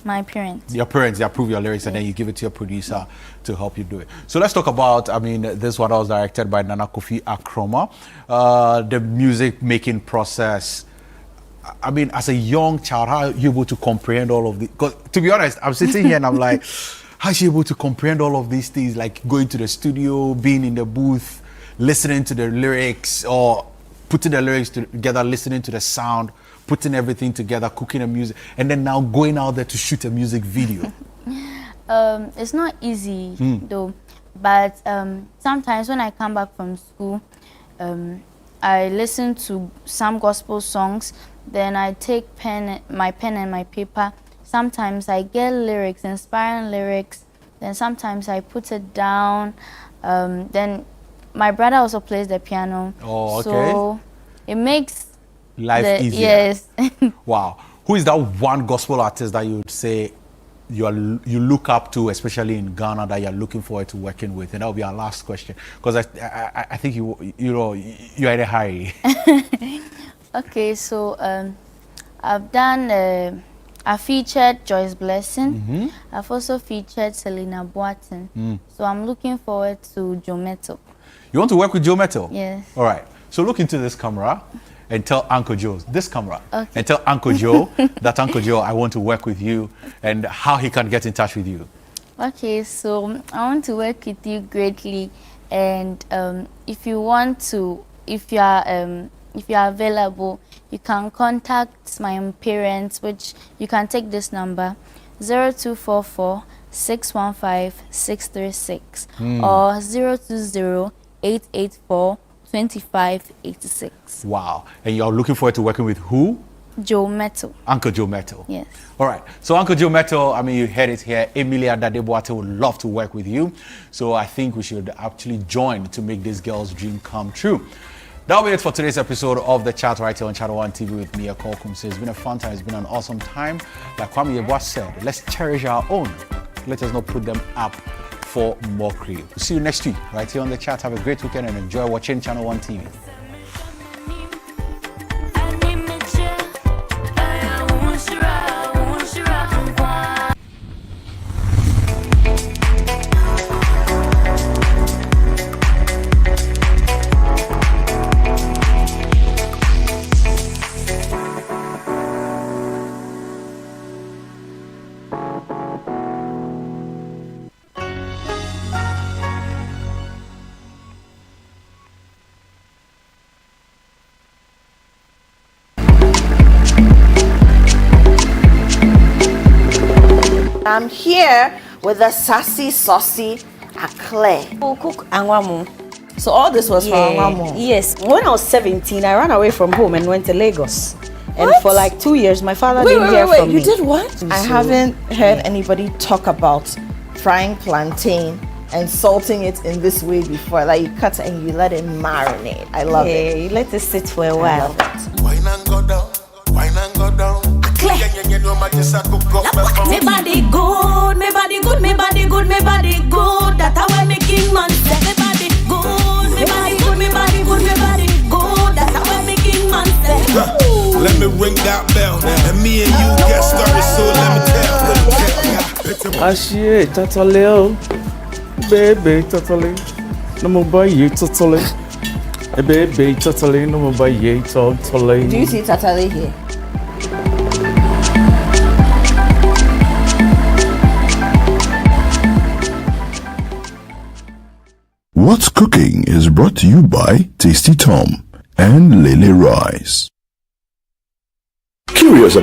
My parents. Your parents, they approve your lyrics and then you give it to your producer to help you do it. So let's talk about, this one was directed by Nana Kofi Akroma. The music making process. As a young child, how are you able to comprehend all of this? Because to be honest, I'm sitting here and I'm like, how is she able to comprehend all of these things? Like going to the studio, being in the booth, listening to the lyrics, or putting the lyrics together, listening to the sound, putting everything together, cooking the music, and then now going out there to shoot a music video. It's not easy though, but sometimes when I come back from school, I listen to some gospel songs, then I take my pen and my paper. Sometimes I get lyrics, inspiring lyrics, then sometimes I put it down. Then my brother also plays the piano. Oh, okay. So it makes Life easier. Yes. Wow. Who is that one gospel artist that you would say you look up to, especially in Ghana, that you're looking forward to working with? And that will be our last question, because I think you're in a hurry. Okay, so I featured Joyce Blessing. I've also featured Selena Boateng. So I'm looking forward to Joe Metal. You want to work with Joe Metal? Yes. All right. So look into this camera and tell Uncle Joe, this camera, Okay. and tell Uncle Joe that Uncle Joe, I want to work with you, and how he can get in touch with you. Okay, so I want to work with you greatly, and if you are available, you can contact my parents, which you can take this number 0244 615 636 or 020 884 2586. Wow. And you're looking forward to working with who? Joe Metal. Uncle Joe Metal. Yes. All right. So Uncle Joe Metal, you heard it here. Emilia Dadeboate would love to work with you. So I think we should actually join to make this girl's dream come true. That'll be it for today's episode of The Chat right here on Channel 1 TV with me, Ekow Koomson. It's been a fun time. It's been an awesome time. Like Kwame Yeboah said, let's cherish our own. Let us not put them up for mockery. We'll see you next week right here on The Chat. Have a great weekend and enjoy watching Channel 1 TV. I'm here with the sassy, saucy Akle. Who cook angwamu? So all this was for Anwamu? Yes. When I was 17, I ran away from home and went to Lagos. And What? for like 2 years, my father Wait, didn't wait, hear wait, from you me. did what? I haven't heard anybody talk about frying plantain and salting it in this way before. Like you cut it and you let it marinate. I love it. You let it sit for a I while. love it. Wine and go down, wine and go down. Me body good, me body good, me body good, me body good. That's how I make king man say. Me body good, me body good, me body good, me body good. That's how I make king man say. Let me ring that bell, and me and you get started. So let me tell. Ashie tatale, baby tatale, no more buy you tatale, a baby tatale, no more buy you tatale. Do you see Tatale here? What's Cooking is brought to you by Tasty Tom and Lily Rice. Curious